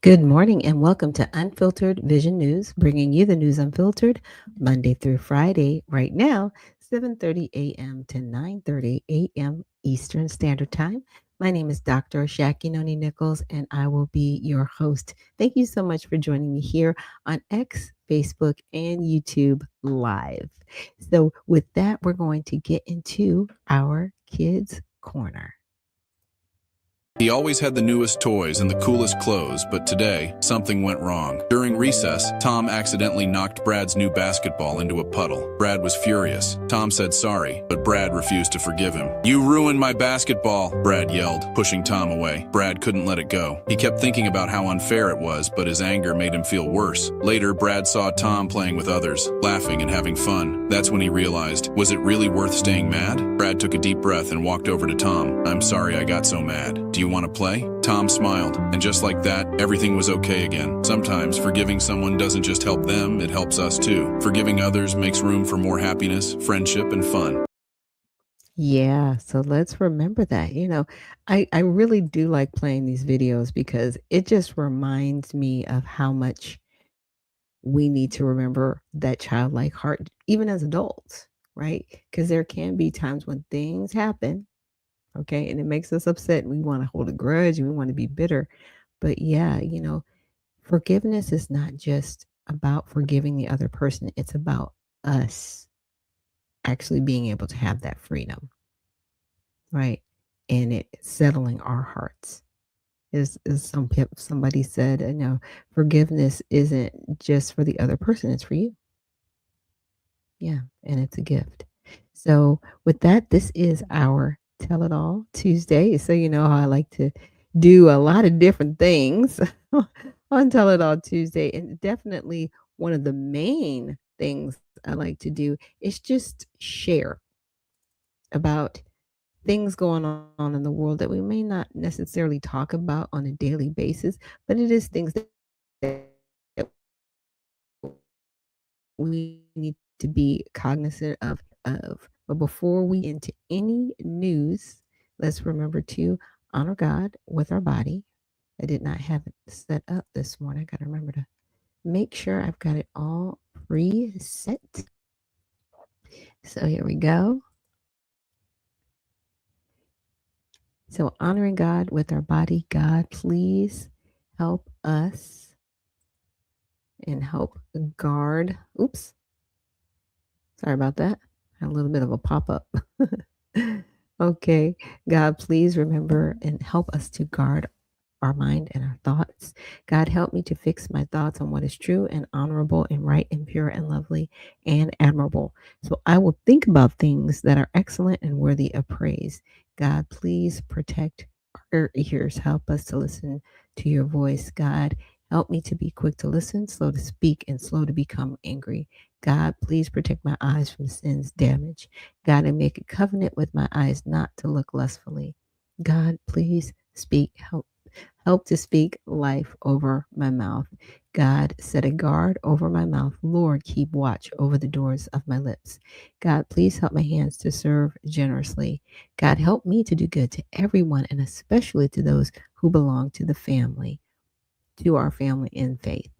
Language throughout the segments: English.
Good morning and welcome to Unfiltered Vision News, bringing you the news unfiltered Monday through Friday, right now, 7:30 a.m. to 9:30 a.m. Eastern Standard Time. My name is Dr. Ashaki Noni Nichols, and I will be your host. Thank you so much for joining me here on X, Facebook, and YouTube Live. So, with that, we're going to get into our Kids Corner. He always had the newest toys and the coolest clothes, but today, something went wrong. During recess, Tom accidentally knocked Brad's new basketball into a puddle. Brad was furious. Tom said sorry, but Brad refused to forgive him. "You ruined my basketball," Brad yelled, pushing Tom away. Brad couldn't let it go. He kept thinking about how unfair it was, but his anger made him feel worse. Later, Brad saw Tom playing with others, laughing and having fun. That's when he realized, was it really worth staying mad? Brad took a deep breath and walked over to Tom. "I'm sorry I got so mad. Do you want to play?" Tom smiled, and just like that, everything was okay again. Sometimes forgiving someone doesn't just help them, it helps us too. Forgiving others makes room for more happiness, friendship, and fun. Yeah, so let's remember that. I really do like playing these videos because it just reminds me of how much we need to remember that childlike heart, even as adults, right? Because there can be times when things happen, okay, and it makes us upset and we want to hold a grudge and we want to be bitter. But yeah, forgiveness is not just about forgiving the other person, it's about us actually being able to have that freedom, right? And it settling our hearts. Is somebody said, forgiveness isn't just for the other person, it's for you. Yeah, and it's a gift. So with that, this is our Tell It All Tuesday. So you know how I like to do a lot of different things on Tell It All Tuesday. And definitely one of the main things I like to do is just share about things going on in the world that we may not necessarily talk about on a daily basis, but it is things that we need to be cognizant of. But before we into any news, let's remember to honor God with our body. I did not have it set up this morning. I got to remember to make sure I've got it all preset. So here we go. So honoring God with our body, God, please help us and help guard. Oops, sorry about that. Had a little bit of a pop up. Okay. God, please remember and help us to guard our mind and our thoughts. God, help me to fix my thoughts on what is true and honorable and right and pure and lovely and admirable. So I will think about things that are excellent and worthy of praise. God, please protect our ears. Help us to listen to your voice. God, help me to be quick to listen, slow to speak, and slow to become angry. God, please protect my eyes from sin's damage. God, and make a covenant with my eyes not to look lustfully. God, please help to speak life over my mouth. God, set a guard over my mouth. Lord, keep watch over the doors of my lips. God, please help my hands to serve generously. God, help me to do good to everyone and especially to those who belong to the family, to our family in faith.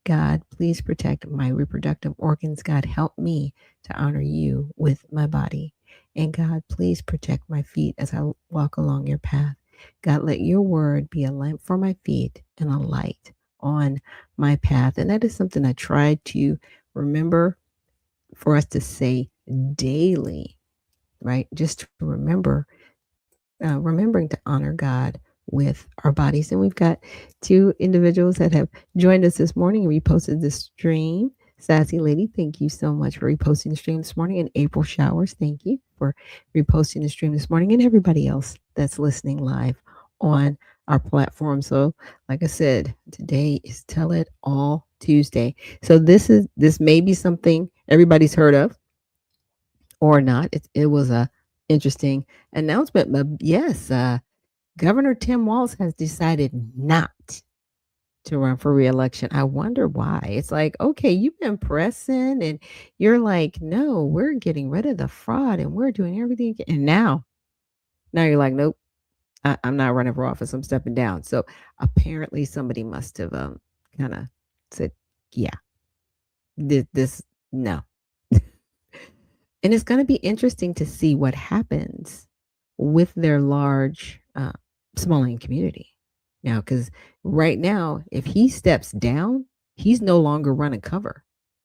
God, please protect my reproductive organs. God, help me to honor you with my body. And God, please protect my feet as I walk along your path. God, let your word be a lamp for my feet and a light on my path. And that is something I try to remember for us to say daily, right? Just to remember, remembering to honor God with our bodies. And we've got two individuals that have joined us this morning and reposted the stream. Sassy Lady, thank you so much for reposting the stream this morning. And April Showers, thank you for reposting the stream this morning. And everybody else that's listening live on our platform. So, like I said, today is Tell It All Tuesday. So this may be something everybody's heard of or not. It was a interesting announcement, but yes, Governor Tim Walz has decided not to run for reelection. I wonder why. It's like, okay, you've been pressing and you're like, no, we're getting rid of the fraud and we're doing everything. And now you're like, nope, I'm not running for office. I'm stepping down. So apparently somebody must have kind of said, yeah, this no. And it's going to be interesting to see what happens with their large Somalian community now, because right now, if he steps down, he's no longer running cover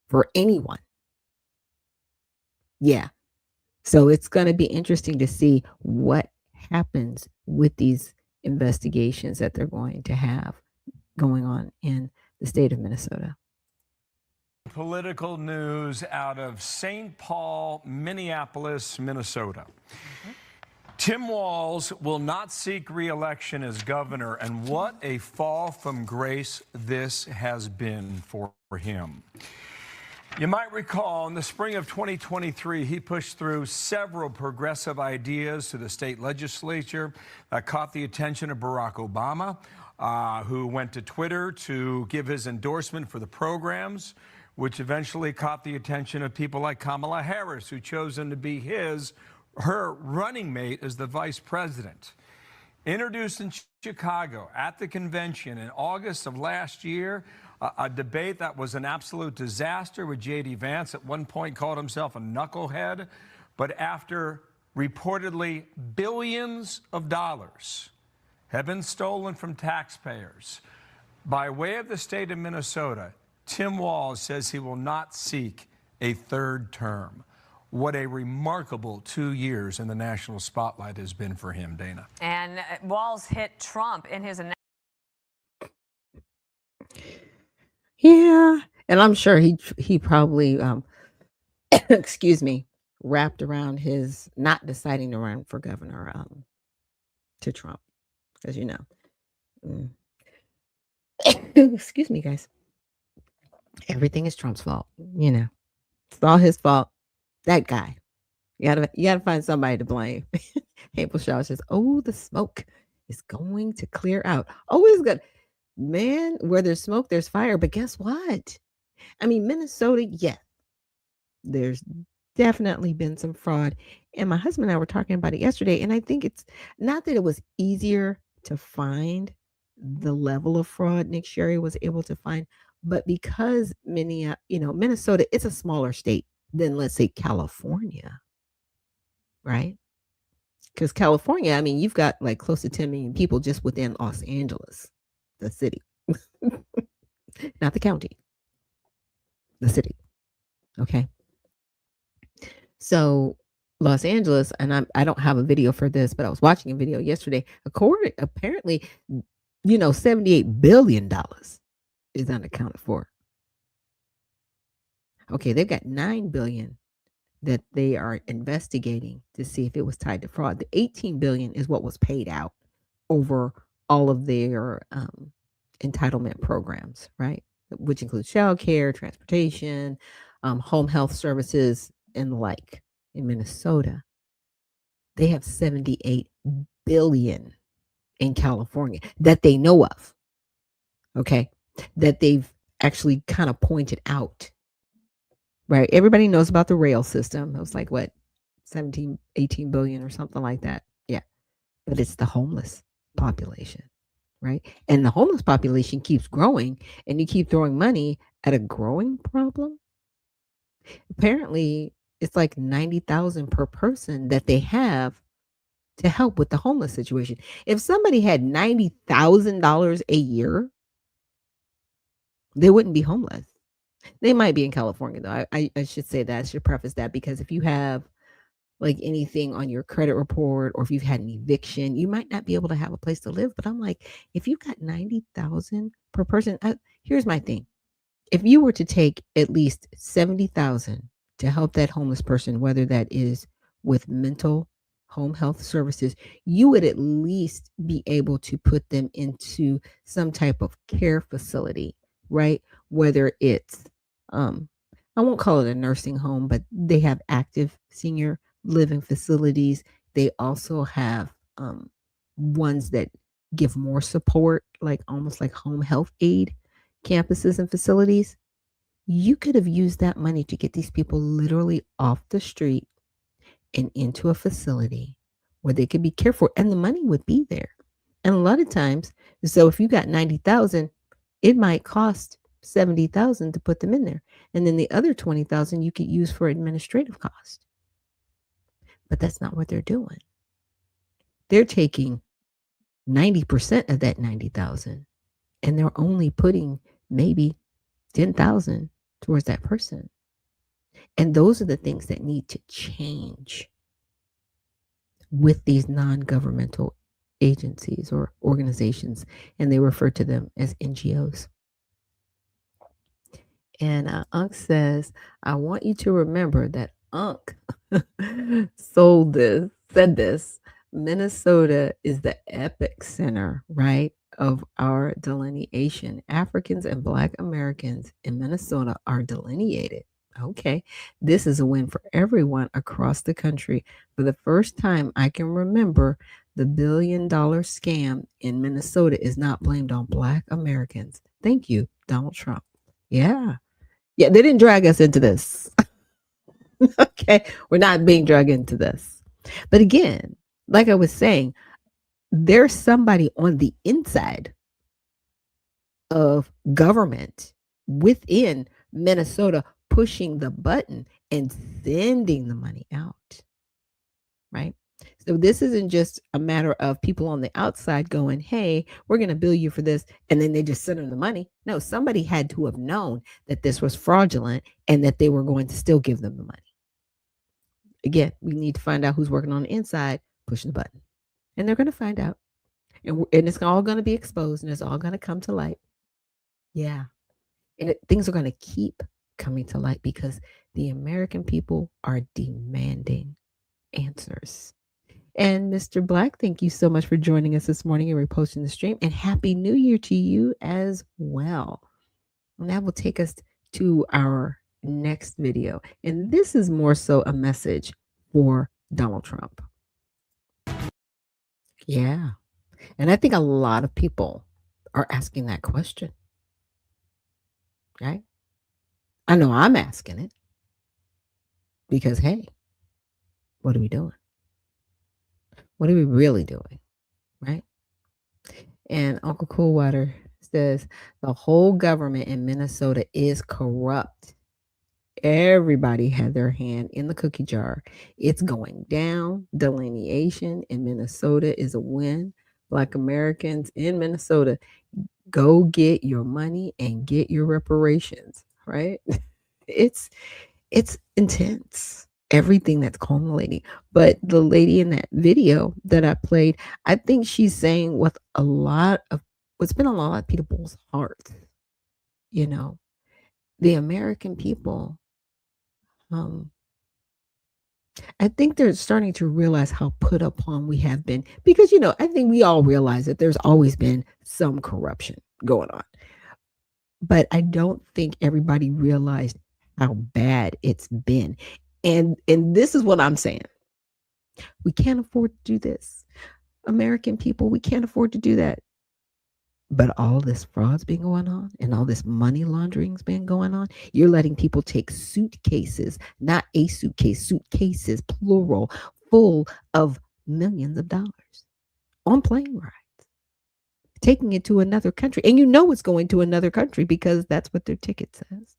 for anyone. Yeah. So it's going to be interesting to see what happens with these investigations that they're going to have going on in the state of Minnesota. Political news out of St. Paul, Minneapolis, Minnesota. Tim Walz will not seek re-election as governor, and what a fall from grace this has been for him. You might recall in the spring of 2023, he pushed through several progressive ideas to the state legislature that caught the attention of Barack Obama, who went to Twitter to give his endorsement for the programs, which eventually caught the attention of people like Kamala Harris, who chose him to be her running mate as the vice president. Introduced in Chicago at the convention in August of last year, a debate that was an absolute disaster with J.D. Vance. At one point called himself a knucklehead, but after reportedly billions of dollars have been stolen from taxpayers by way of the state of Minnesota, Tim Walz says he will not seek a third term. What a remarkable 2 years in the national spotlight has been for him, Dana. And Walz hit Trump in his Yeah, and I'm sure he probably excuse me, wrapped around his not deciding to run for governor to Trump, as you know. Mm. Excuse me, guys. Everything is Trump's fault, you know. It's all his fault. That guy. You gotta find somebody to blame. April Shaw says, "Oh, the smoke is going to clear out. Oh, it's good, man. Where there's smoke, there's fire. But guess what? I mean, Minnesota, yeah, there's definitely been some fraud. And my husband and I were talking about it yesterday. And I think it's not that it was easier to find the level of fraud Nick Sherry was able to find, but because Minnesota, it's a smaller state than, let's say, California, right? Because California, I mean, you've got like close to 10 million people just within Los Angeles, the city, not the county, the city. Okay. So Los Angeles, and I don't have a video for this, but I was watching a video yesterday. Apparently, $78 billion is unaccounted for. Okay, they've got 9 billion that they are investigating to see if it was tied to fraud. The 18 billion is what was paid out over all of their entitlement programs, right? Which includes child care, transportation, home health services, and the like. In Minnesota, they have 78 billion in California that they know of. Okay, that they've actually kind of pointed out. Right, everybody knows about the rail system. It was like what, 17, 18 billion or something like that. Yeah, but it's the homeless population, right? And the homeless population keeps growing, and you keep throwing money at a growing problem. Apparently, it's like 90,000 per person that they have to help with the homeless situation. If somebody had $90,000 a year, they wouldn't be homeless. They might be in California though. I should say that. I should preface that, because if you have like anything on your credit report, or if you've had an eviction, you might not be able to have a place to live. But I'm like, if you got 90,000 per person, here's my thing. If you were to take at least 70,000 to help that homeless person, whether that is with mental home health services, you would at least be able to put them into some type of care facility, right? Whether it's I won't call it a nursing home, but they have active senior living facilities. They also have ones that give more support, like almost like home health aid campuses and facilities. You could have used that money to get these people literally off the street and into a facility where they could be cared for and the money would be there. And a lot of times, so if you got 90,000, it might cost 70,000 to put them in there. And then the other 20,000 you could use for administrative cost. But that's not what they're doing. They're taking 90% of that 90,000 and they're only putting maybe 10,000 towards that person. And those are the things that need to change with these non-governmental agencies or organizations, and they refer to them as NGOs. And Unc says, I want you to remember that Unc said this. Minnesota is the epic center, right, of our delineation. Africans and Black Americans in Minnesota are delineated. Okay, this is a win for everyone across the country. For the first time I can remember, the $1 billion scam in Minnesota is not blamed on Black Americans. Thank you, Donald Trump. Yeah. Yeah, they didn't drag us into this. Okay, we're not being dragged into this. But again, like I was saying, there's somebody on the inside of government within Minnesota pushing the button and sending the money out, right? So this isn't just a matter of people on the outside going, hey, we're going to bill you for this. And then they just send them the money. No, somebody had to have known that this was fraudulent and that they were going to still give them the money. Again, we need to find out who's working on the inside, pushing the button. And they're going to find out. And it's all going to be exposed and it's all going to come to light. Yeah. And things are going to keep coming to light because the American people are demanding answers. And Mr. Black, thank you so much for joining us this morning and reposting the stream. And Happy New Year to you as well. And that will take us to our next video. And this is more so a message for Donald Trump. Yeah. And I think a lot of people are asking that question. Right? I know I'm asking it. Because, hey, what are we doing? What are we really doing? Right? And Uncle Coolwater says the whole government in Minnesota is corrupt. Everybody had their hand in the cookie jar. It's going down. Delineation in Minnesota is a win. Black Americans in Minnesota, go get your money and get your reparations, right? It's intense. Everything that's culminating. But the lady in that video that I played, I think she's saying what's been a lot of people's hearts. You know, the American people, I think they're starting to realize how put upon we have been because, I think we all realize that there's always been some corruption going on. But I don't think everybody realized how bad it's been. And this is what I'm saying. We can't afford to do this. American people, we can't afford to do that. But all this fraud's been going on and all this money laundering's been going on. You're letting people take suitcases, not a suitcase, suitcases, plural, full of millions of dollars on plane rides, taking it to another country. And it's going to another country because that's what their ticket says.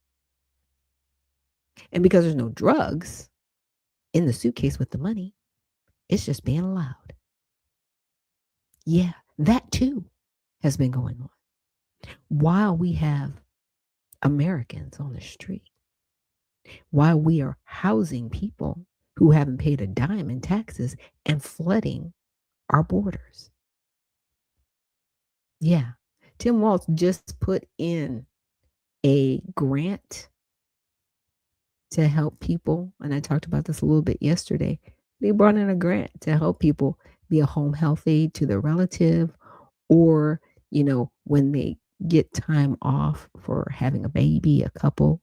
And because there's no drugs in the suitcase with the money, it's just being allowed. Yeah, that too has been going on. While we have Americans on the street, while we are housing people who haven't paid a dime in taxes and flooding our borders. Yeah, Tim Walz just put in a grant to help people, and I talked about this a little bit yesterday. They brought in a grant to help people be a home health aide to their relative, or when they get time off for having a baby, a couple,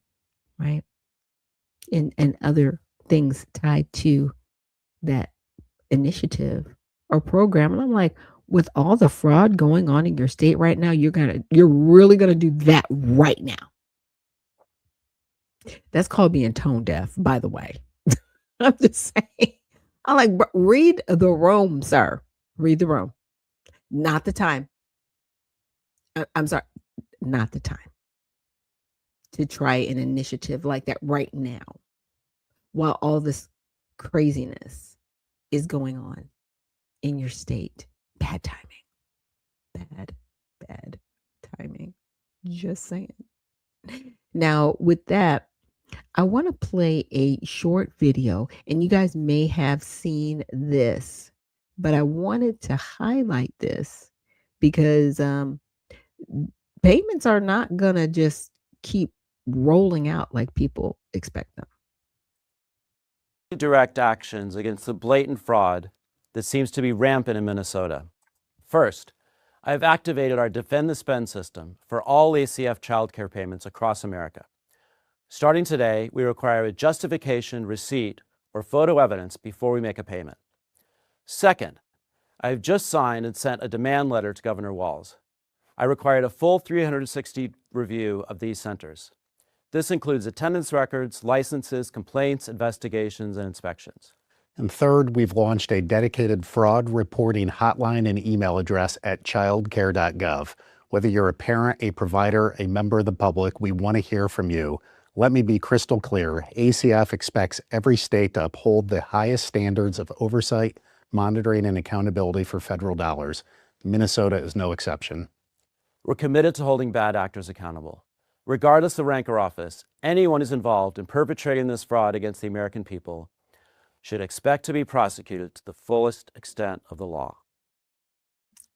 right? And other things tied to that initiative or program. And I'm like, with all the fraud going on in your state right now, you're really gonna do that right now. That's called being tone deaf, by the way. I'm just saying. I'm like, read the room, sir. Read the room. Not the time. I'm sorry, not the time to try an initiative like that right now while all this craziness is going on in your state. Bad timing. Bad timing. Just saying. Now, with that, I want to play a short video, and you guys may have seen this, but I wanted to highlight this because payments are not going to just keep rolling out like people expect them. Direct actions against the blatant fraud that seems to be rampant in Minnesota. First, I have activated our Defend the Spend system for all ACF childcare payments across America. Starting today, we require a justification, receipt, or photo evidence before we make a payment. Second, I have just signed and sent a demand letter to Governor Walz. I required a full 360 review of these centers. This includes attendance records, licenses, complaints, investigations, and inspections. And third, we've launched a dedicated fraud reporting hotline and email address at childcare.gov. Whether you're a parent, a provider, a member of the public, we want to hear from you. Let me be crystal clear. ACF expects every state to uphold the highest standards of oversight, monitoring, and accountability for federal dollars. Minnesota is no exception. We're committed to holding bad actors accountable. Regardless of rank or office, anyone who's involved in perpetrating this fraud against the American people should expect to be prosecuted to the fullest extent of the law.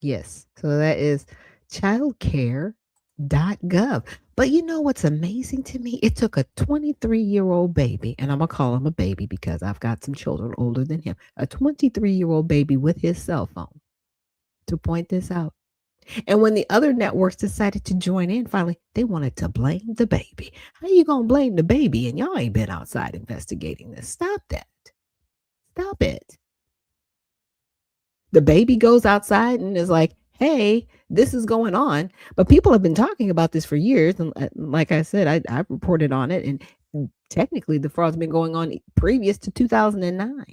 Yes. So that is childcare.gov. But you know what's amazing to me? It took a 23-year-old baby, and I'm going to call him a baby because I've got some children older than him, a 23-year-old baby with his cell phone to point this out. And when the other networks decided to join in, finally, they wanted to blame the baby. How you going to blame the baby and y'all ain't been outside investigating this? Stop that. Stop it. The baby goes outside and is like, hey, this is going on. But people have been talking about this for years. And like I said, I reported on it. And technically, the fraud's been going on previous to 2009.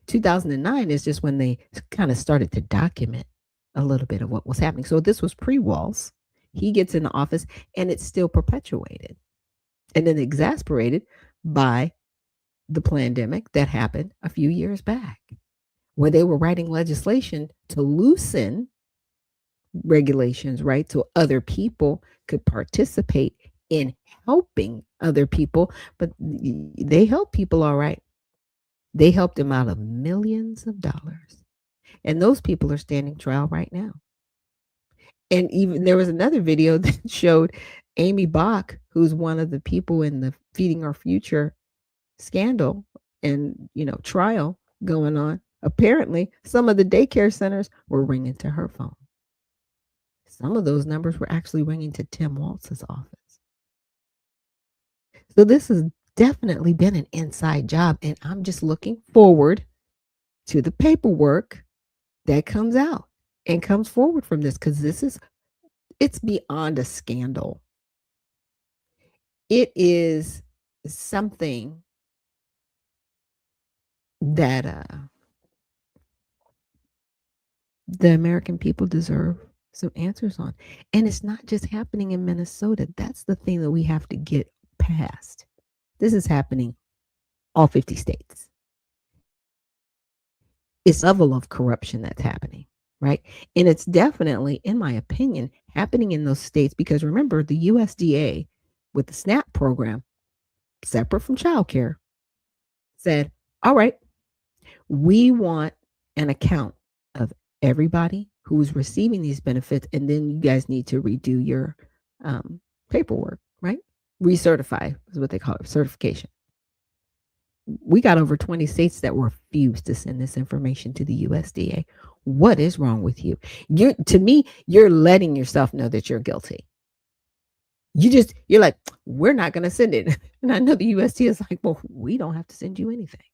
2009 is just when they kind of started to document a little bit of what was happening. So this was pre-Walz. He gets in the office and it's still perpetuated and then exasperated by the pandemic that happened a few years back, where they were writing legislation to loosen regulations, right? So other people could participate in helping other people, but they help people all right. They helped them out of millions of dollars. And those people are standing trial right now. And even there was another video that showed Amy Bach, who's one of the people in the Feeding Our Future scandal and, trial going on. Apparently, some of the daycare centers were ringing to her phone. Some of those numbers were actually ringing to Tim Walz's office. So this has definitely been an inside job, and I'm just looking forward to the paperwork that comes out and comes forward from this, because it's beyond a scandal. It is something that the American people deserve some answers on. And it's not just happening in Minnesota. That's the thing that we have to get past. This is happening all 50 states. It's a level of corruption that's happening, right? And it's definitely, in my opinion, happening in those states because remember, the USDA with the SNAP program, separate from childcare, said, all right, we want an account of everybody who's receiving these benefits, and then you guys need to redo your paperwork, right? Recertify is what they call it, certification. We got over 20 states that refused to send this information to the USDA. What is wrong with you? To me, you're letting yourself know that you're guilty. You're like, we're not going to send it. And I know the USDA is like, well, we don't have to send you anything.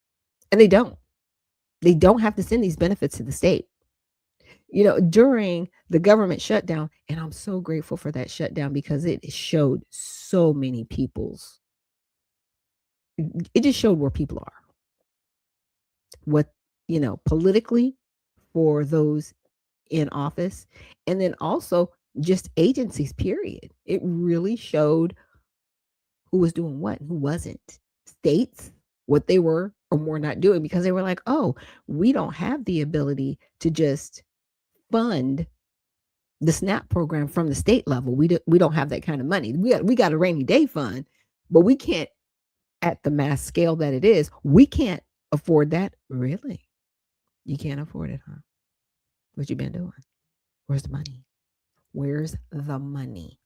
And they don't. They don't have to send these benefits to the state. During the government shutdown, and I'm so grateful for that shutdown because it showed so many it just showed where people are. what, politically for those in office, and then also just agencies, period. It really showed who was doing what and who wasn't. States, what they were or were not doing, because they were like, oh, we don't have the ability to just fund the SNAP program from the state level. We don't have that kind of money. We got a rainy day fund, but we can't, at the mass scale that it is, we can't afford that. Really? You can't afford it, huh? What you been doing? Where's the money? Where's the money?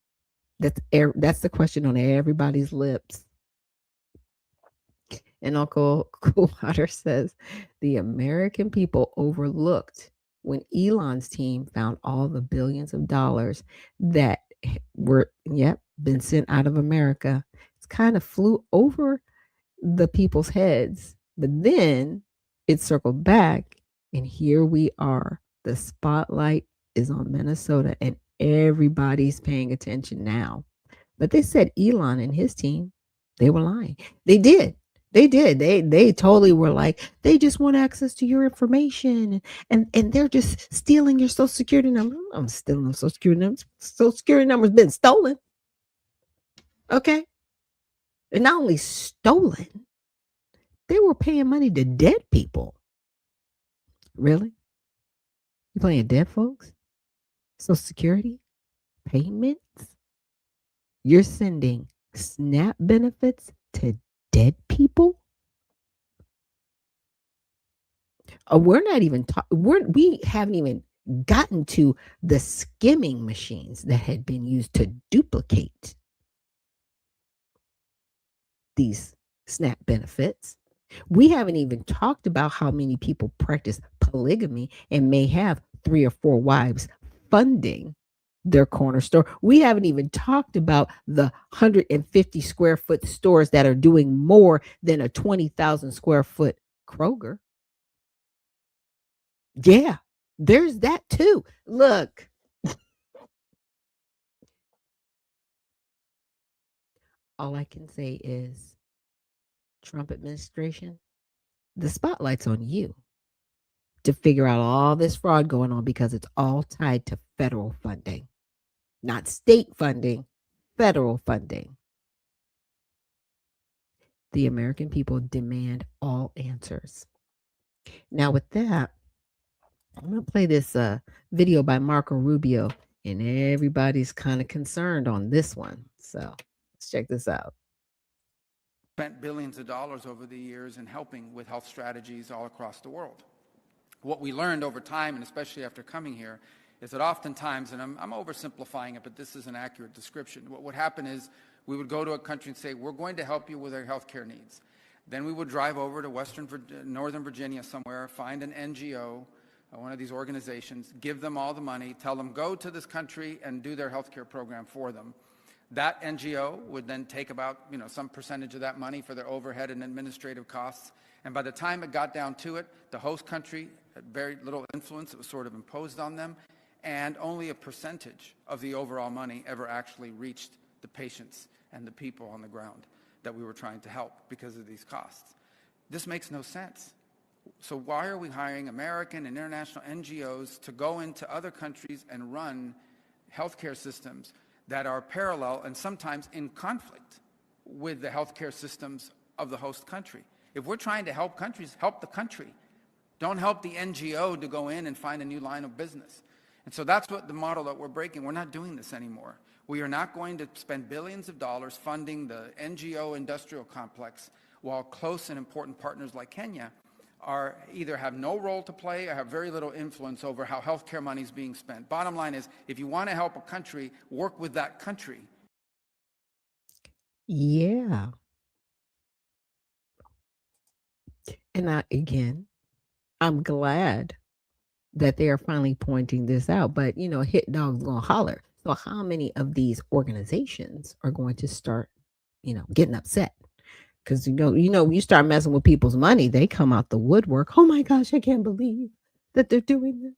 That's the question on everybody's lips. And Uncle Coolwater says the American people overlooked when Elon's team found all the billions of dollars that were, been sent out of America. It's kind of flew over the people's heads, but then it circled back, and here we are. The spotlight is on Minnesota, and everybody's paying attention now. But they said Elon and his team, they were lying. They did. They did. They totally were like, they just want access to your information, and they're just stealing your social security number. I'm stealing social security numbers. Social security number's been stolen. Okay. And not only stolen, they were paying money to dead people. Really? You playing dead folks? Social security payments? You're sending SNAP benefits to dead people? We're not even we haven't even gotten to the skimming machines that had been used to duplicate these SNAP benefits. We haven't even talked about how many people practice polygamy and may have 3 or 4 wives funding their corner store. We haven't even talked about the 150 square foot stores that are doing more than a 20,000 square foot Kroger. Yeah, there's that too. Look, all I can say is, Trump administration, the spotlight's on you to figure out all this fraud going on, because it's all tied to federal funding, not state funding, federal funding. The American people demand all answers. Now, with that, I'm going to play this video by Marco Rubio, and everybody's kind of concerned on this one. So let's check this out. Spent billions of dollars over the years in helping with health strategies all across the world. What we learned over time, and especially after coming here, is that oftentimes, and I'm oversimplifying it, but this is an accurate description, what would happen is we would go to a country and say, we're going to help you with our health care needs. Then we would drive over to Northern Virginia somewhere, find an NGO, one of these organizations, give them all the money, tell them go to this country and do their health care program for them. That NGO would then take about some percentage of that money for their overhead and administrative costs. And by the time it got down to it, the host country had very little influence. It was sort of imposed on them. And only a percentage of the overall money ever actually reached the patients and the people on the ground that we were trying to help because of these costs. This makes no sense. So why are we hiring American and international NGOs to go into other countries and run healthcare systems that are parallel and sometimes in conflict with the healthcare systems of the host country? If we're trying to help countries, help the country. Don't help the NGO to go in and find a new line of business. And so that's what the model that we're breaking. We're not doing this anymore. We are not going to spend billions of dollars funding the NGO industrial complex while close and important partners like Kenya are either have no role to play or have very little influence over how healthcare money is being spent. Bottom line is, if you want to help a country, work with that country. Yeah. And again, I'm glad that they are finally pointing this out. But, hit dog's gonna holler. So how many of these organizations are going to start, getting upset? Because when you start messing with people's money, they come out the woodwork. Oh my gosh, I can't believe that they're doing this.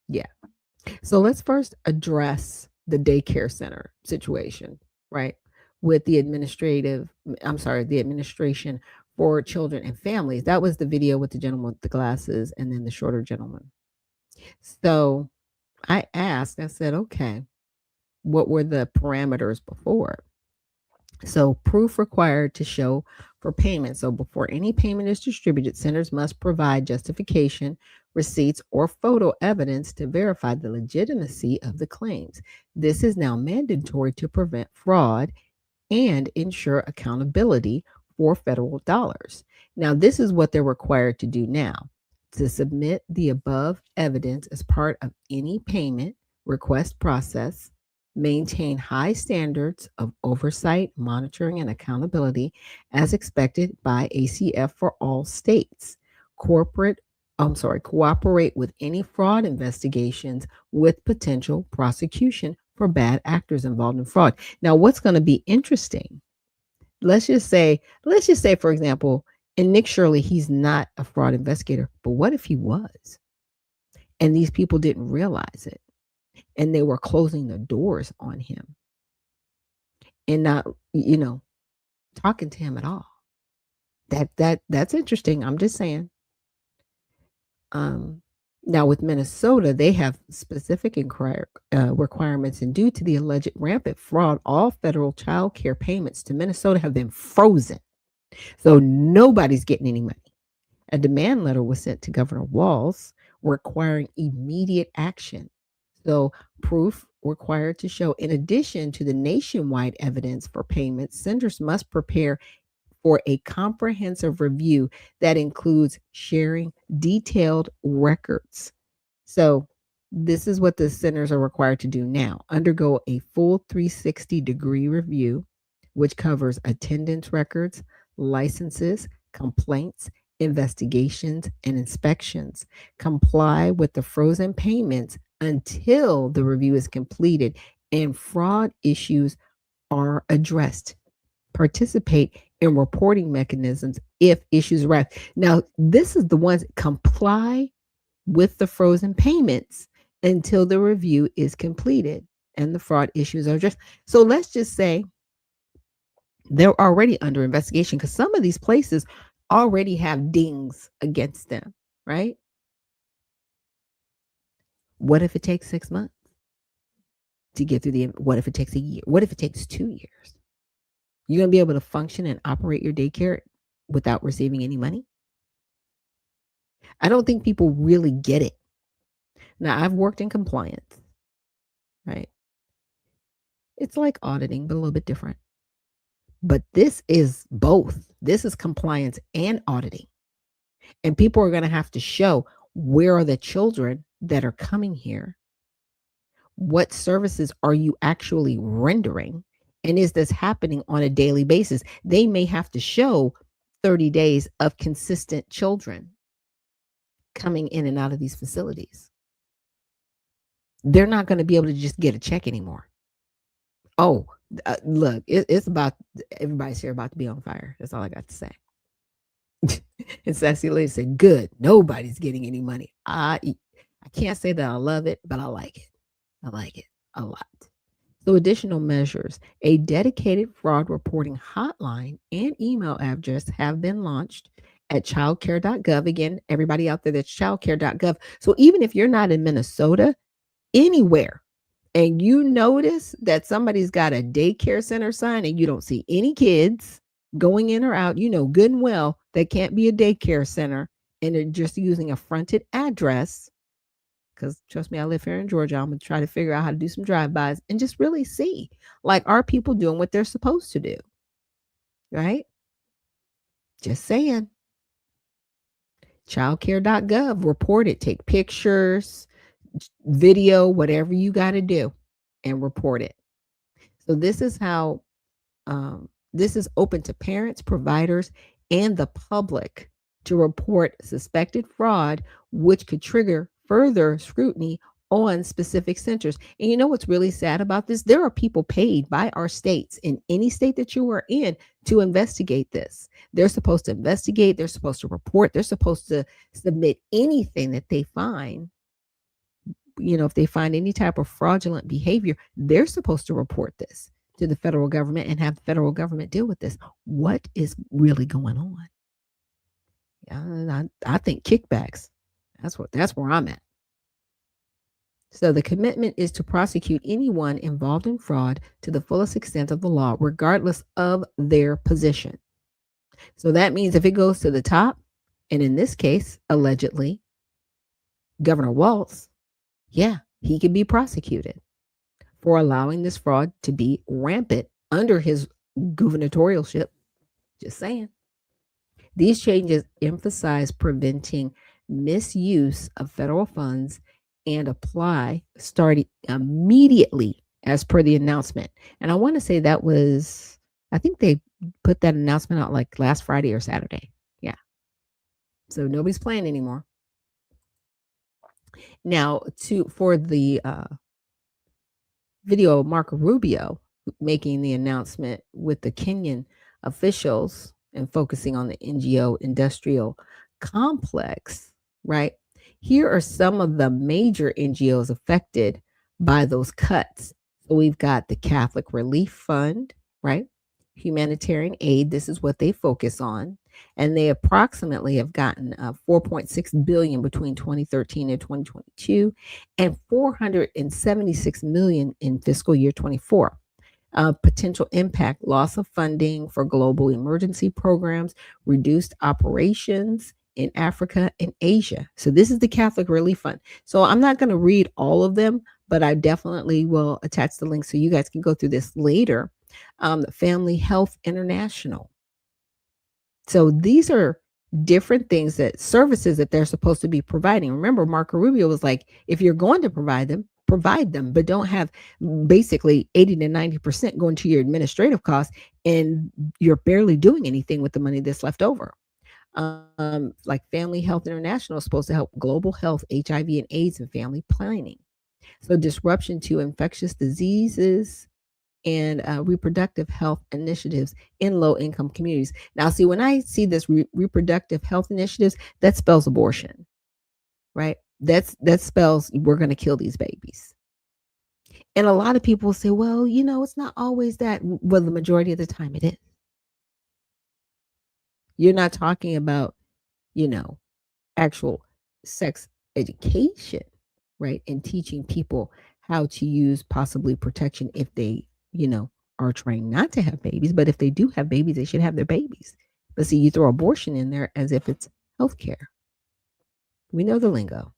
Yeah. So let's first address the daycare center situation, right? With the administration for children and families. That was the video with the gentleman with the glasses and then the shorter gentleman. So I asked, I said, okay, what were the parameters before? So, proof required to show for payment. So, before any payment is distributed, centers must provide justification, receipts, or photo evidence to verify the legitimacy of the claims. This is now mandatory to prevent fraud and ensure accountability for federal dollars. Now, this is what they're required to do now: to submit the above evidence as part of any payment request process, maintain high standards of oversight, monitoring, and accountability as expected by ACF for all states. Cooperate with any fraud investigations with potential prosecution for bad actors involved in fraud. Now, what's going to be interesting? Let's just say, for example, and Nick Shirley, he's not a fraud investigator, but what if he was? And these people didn't realize it, and they were closing the doors on him and not, talking to him at all. That's interesting. I'm just saying. Now with Minnesota, they have specific requirements, and due to the alleged rampant fraud, all federal child care payments to Minnesota have been frozen. So nobody's getting any money. A demand letter was sent to Governor Walz requiring immediate action. So proof required to show, in addition to the nationwide evidence for payments, centers must prepare for a comprehensive review that includes sharing detailed records. So, this is what the centers are required to do now: undergo a full 360-degree review, which covers attendance records, licenses, complaints, investigations, and inspections. Comply with the frozen payments until the review is completed and fraud issues are addressed. Participate in reporting mechanisms if issues arise. Now, this is the ones that comply with the frozen payments until the review is completed and the fraud issues are addressed. So let's just say they're already under investigation because some of these places already have dings against them, right? What if it takes 6 months to get through what if it takes a year? What if it takes 2 years? You're going to be able to function and operate your daycare without receiving any money? I don't think people really get it. Now, I've worked in compliance, right? It's like auditing, but a little bit different. But this is both. This is compliance and auditing. And people are going to have to show, where are the children that are coming here? What services are you actually rendering? And is this happening on a daily basis? They may have to show 30 days of consistent children coming in and out of these facilities. They're not going to be able to just get a check anymore. Oh, look, it's about, everybody's here about to be on fire. That's all I got to say. And Sassy Lady said, good, nobody's getting any money. I can't say that I love it, but I like it. I like it a lot. So additional measures: a dedicated fraud reporting hotline and email address have been launched at childcare.gov. Again, everybody out there, that's childcare.gov. So even if you're not in Minnesota, anywhere, and you notice that somebody's got a daycare center sign and you don't see any kids going in or out, you know good and well that can't be a daycare center, and they're just using a fronted address. Because trust me, I live here in Georgia. I'm going to try to figure out how to do some drive-bys and just really see, like, are people doing what they're supposed to do? Right? Just saying. Childcare.gov, report it. Take pictures, video, whatever you got to do, and report it. So this is how, this is open to parents, providers, and the public to report suspected fraud, which could trigger further scrutiny on specific centers. And you know what's really sad about this? There are people paid by our states, in any state that you are in, to investigate this. They're supposed to investigate, they're supposed to report, they're supposed to submit anything that they find. If they find any type of fraudulent behavior, they're supposed to report this to the federal government and have the federal government deal with this. What is really going on? I think kickbacks. That's where I'm at. So the commitment is to prosecute anyone involved in fraud to the fullest extent of the law, regardless of their position. So that means if it goes to the top, and in this case, allegedly, Governor Walz, yeah, he can be prosecuted for allowing this fraud to be rampant under his gubernatorialship. Just saying. These changes emphasize preventing misuse of federal funds and apply starting immediately as per the announcement. And I want to say that was, I think they put that announcement out like last Friday or Saturday. Yeah. So nobody's playing anymore. Now, for the video of Marco Rubio making the announcement with the Kenyan officials and focusing on the NGO industrial complex, right? Here are some of the major NGOs affected by those cuts. So we've got the Catholic Relief Fund, right? Humanitarian aid, this is what they focus on. And they approximately have gotten 4.6 billion between 2013 and 2022 and 476 million in fiscal year 24. Potential impact: loss of funding for global emergency programs, reduced operations in Africa and Asia. So this is the Catholic Relief Fund. So I'm not going to read all of them, but I definitely will attach the link so you guys can go through this later. Family Health International. So these are different things, that services that they're supposed to be providing. Remember, Marco Rubio was like, if you're going to provide them, but don't have basically 80 to 90% going to your administrative costs, and you're barely doing anything with the money that's left over. Like Family Health International is supposed to help global health, HIV and AIDS, and family planning. So disruption to infectious diseases and reproductive health initiatives in low income communities. Now, see, when I see this reproductive health initiatives, that spells abortion, right? That spells we're going to kill these babies. And a lot of people say, well, it's not always that. Well, the majority of the time it is. You're not talking about, actual sex education, right? And teaching people how to use possibly protection if they, are trying not to have babies. But if they do have babies, they should have their babies. But see, you throw abortion in there as if it's healthcare. We know the lingo.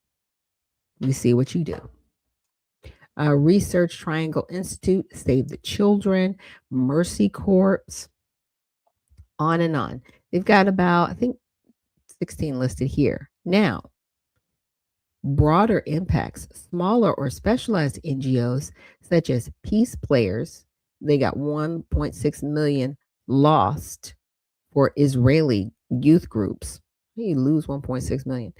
We see what you do. Research Triangle Institute, Save the Children, Mercy Corps, on and on. They've got about, I think, 16 listed here. Now, broader impacts: smaller or specialized NGOs such as Peace Players, they got 1.6 million lost for Israeli youth groups. You lose 1.6 million.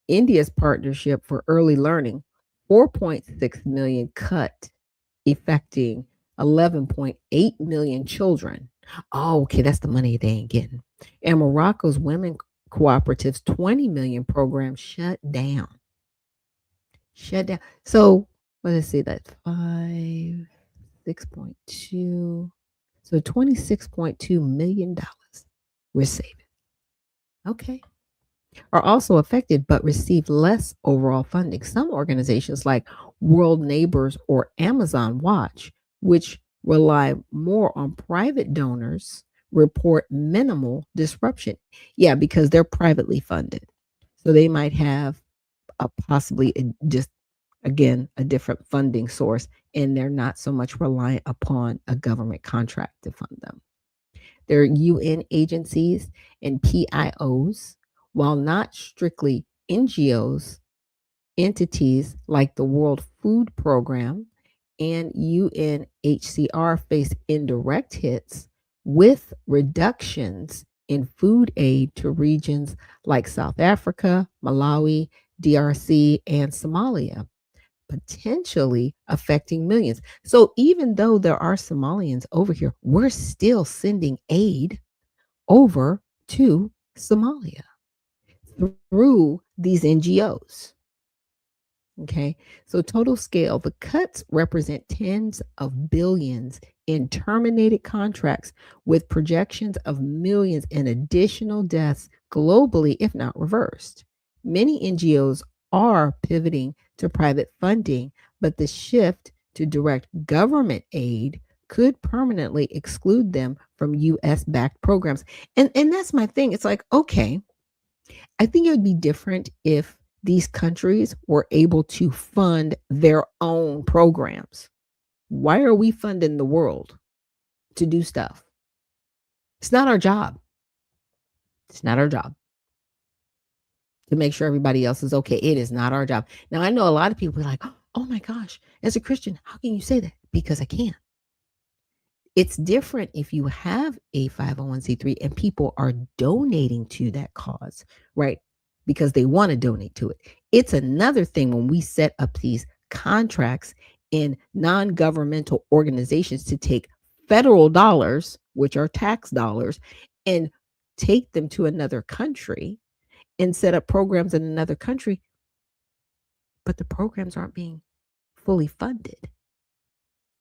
India's Partnership for Early Learning, 4.6 million cut, affecting 11.8 million children. Oh, okay, that's the money they ain't getting. And Morocco's Women Cooperatives, 20 million program shut down. So let's see, that's 6.2. So $26.2 million we're saving. Okay. Are also affected but receive less overall funding. Some organizations like World Neighbors or Amazon Watch, which rely more on private donors, report minimal disruption. Yeah, because they're privately funded. So they might have just again a different funding source, and they're not so much reliant upon a government contract to fund them. They're UN agencies and PIOs, while not strictly NGOs. Entities like the World Food Program and UNHCR face indirect hits with reductions in food aid to regions like South Africa, Malawi, DRC, and Somalia, potentially affecting millions. So even though there are Somalians over here, we're still sending aid over to Somalia through these NGOs. Okay. So, total scale, the cuts represent tens of billions in terminated contracts with projections of millions in additional deaths globally, if not reversed. Many NGOs are pivoting to private funding, but the shift to direct government aid could permanently exclude them from US backed programs. And that's my thing. It's like, okay, I think it would be different if these countries were able to fund their own programs. Why are we funding the world to do stuff? It's not our job. It's not our job to make sure everybody else is okay. It is not our job. Now, I know a lot of people are like, oh my gosh, as a Christian, how can you say that? Because I can. It's different if you have a 501c3 and people are donating to that cause, right? Because they want to donate to it. It's another thing when we set up these contracts in non governmental organizations to take federal dollars, which are tax dollars, and take them to another country and set up programs in another country, but the programs aren't being fully funded.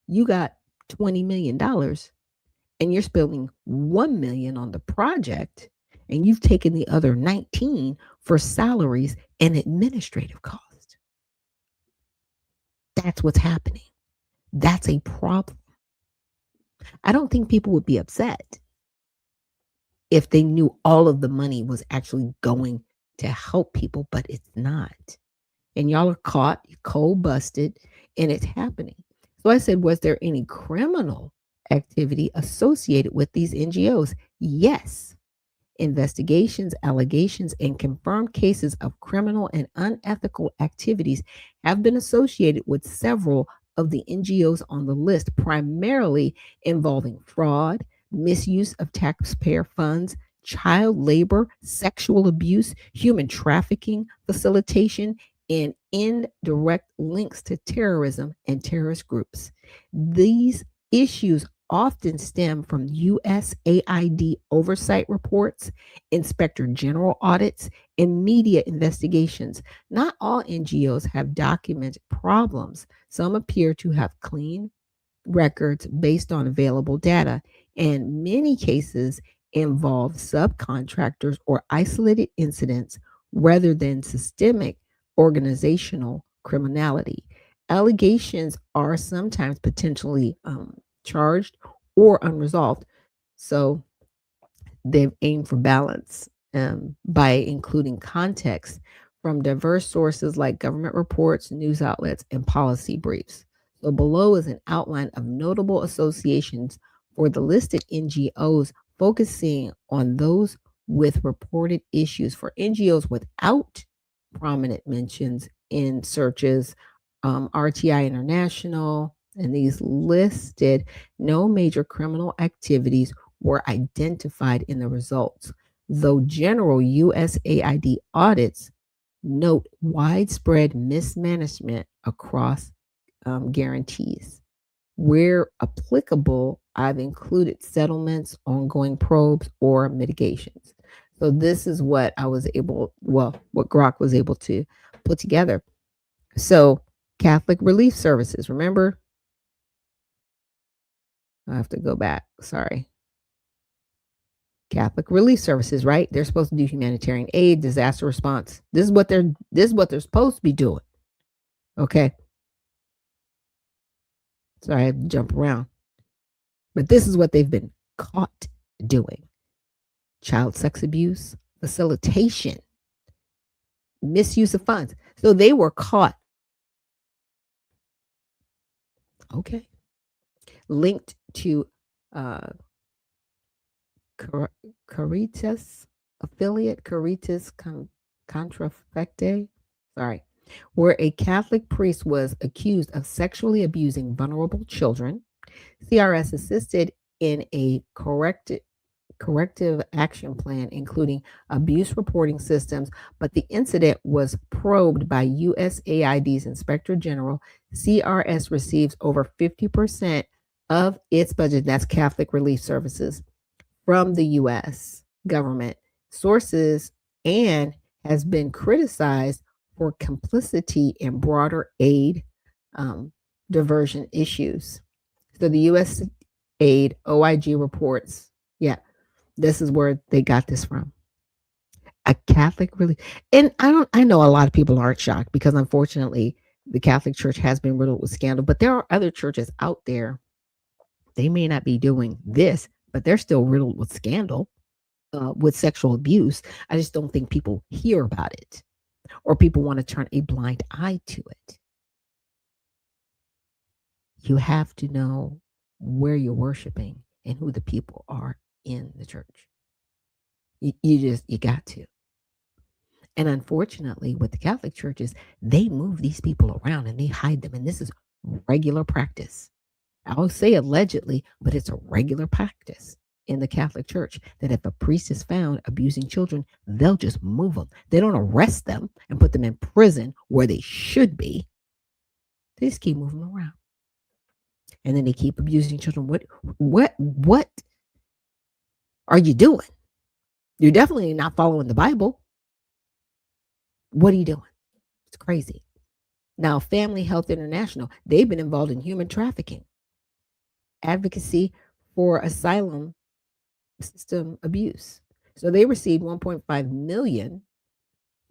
You got $20 million and you're spending 1 million on the project and you've taken the other 19 for salaries and administrative costs. That's what's happening. That's a problem. I don't think people would be upset if they knew all of the money was actually going to help people, but it's not. And y'all are caught, cold busted, and it's happening. So I said, was there any criminal activity associated with these NGOs? Yes. Investigations, allegations, and confirmed cases of criminal and unethical activities have been associated with several of the NGOs on the list, primarily involving fraud, misuse of taxpayer funds, child labor, sexual abuse, human trafficking, facilitation, and indirect links to terrorism and terrorist groups. These issues often stem from USAID oversight reports, inspector general audits, and media investigations. Not all NGOs have documented problems. Some appear to have clean records based on available data, and many cases involve subcontractors or isolated incidents rather than systemic organizational criminality. Allegations are sometimes potentially charged or unresolved. So they've aimed for balance by including context from diverse sources like government reports, news outlets, and policy briefs. So below is an outline of notable associations for the listed NGOs, focusing on those with reported issues. For NGOs without prominent mentions in searches, RTI International, and these listed, no major criminal activities were identified in the results, though general USAID audits note widespread mismanagement across guarantees. Where applicable, I've included settlements, ongoing probes, or mitigations. So this is what I was able, well, what Grok was able to put together. So Catholic Relief Services, remember? I have to go back. Sorry. Catholic Relief Services, right? They're supposed to do humanitarian aid, disaster response. This is what they're supposed to be doing. Okay. Sorry, I have to jump around. But this is what they've been caught doing. Child sex abuse, facilitation, misuse of funds. So they were caught. Okay. Linked to Caritas affiliate, Caritas Contrafecte, sorry, where a Catholic priest was accused of sexually abusing vulnerable children. CRS assisted in a corrective action plan, including abuse reporting systems, but the incident was probed by USAID's Inspector General. CRS receives over 50% of its budget, that's Catholic Relief Services, from the US government sources, and has been criticized for complicity in broader aid diversion issues. So the U.S. Aid OIG reports, yeah, this is where they got this from. A Catholic really, and I know a lot of people aren't shocked because unfortunately the Catholic Church has been riddled with scandal, but there are other churches out there. They may not be doing this, but they're still riddled with scandal, with sexual abuse. I just don't think people hear about it or people want to turn a blind eye to it. You have to know where you're worshiping and who the people are in the church. You got to. And unfortunately, with the Catholic churches, they move these people around and they hide them. And this is regular practice. I'll say allegedly, but it's a regular practice in the Catholic Church that if a priest is found abusing children, they'll just move them. They don't arrest them and put them in prison where they should be. They just keep moving them around. And then they keep abusing children. What are you doing? You're definitely not following the Bible. What are you doing? It's crazy. Now, Family Health International, they've been involved in human trafficking, advocacy for asylum system abuse. So they received 1.5 million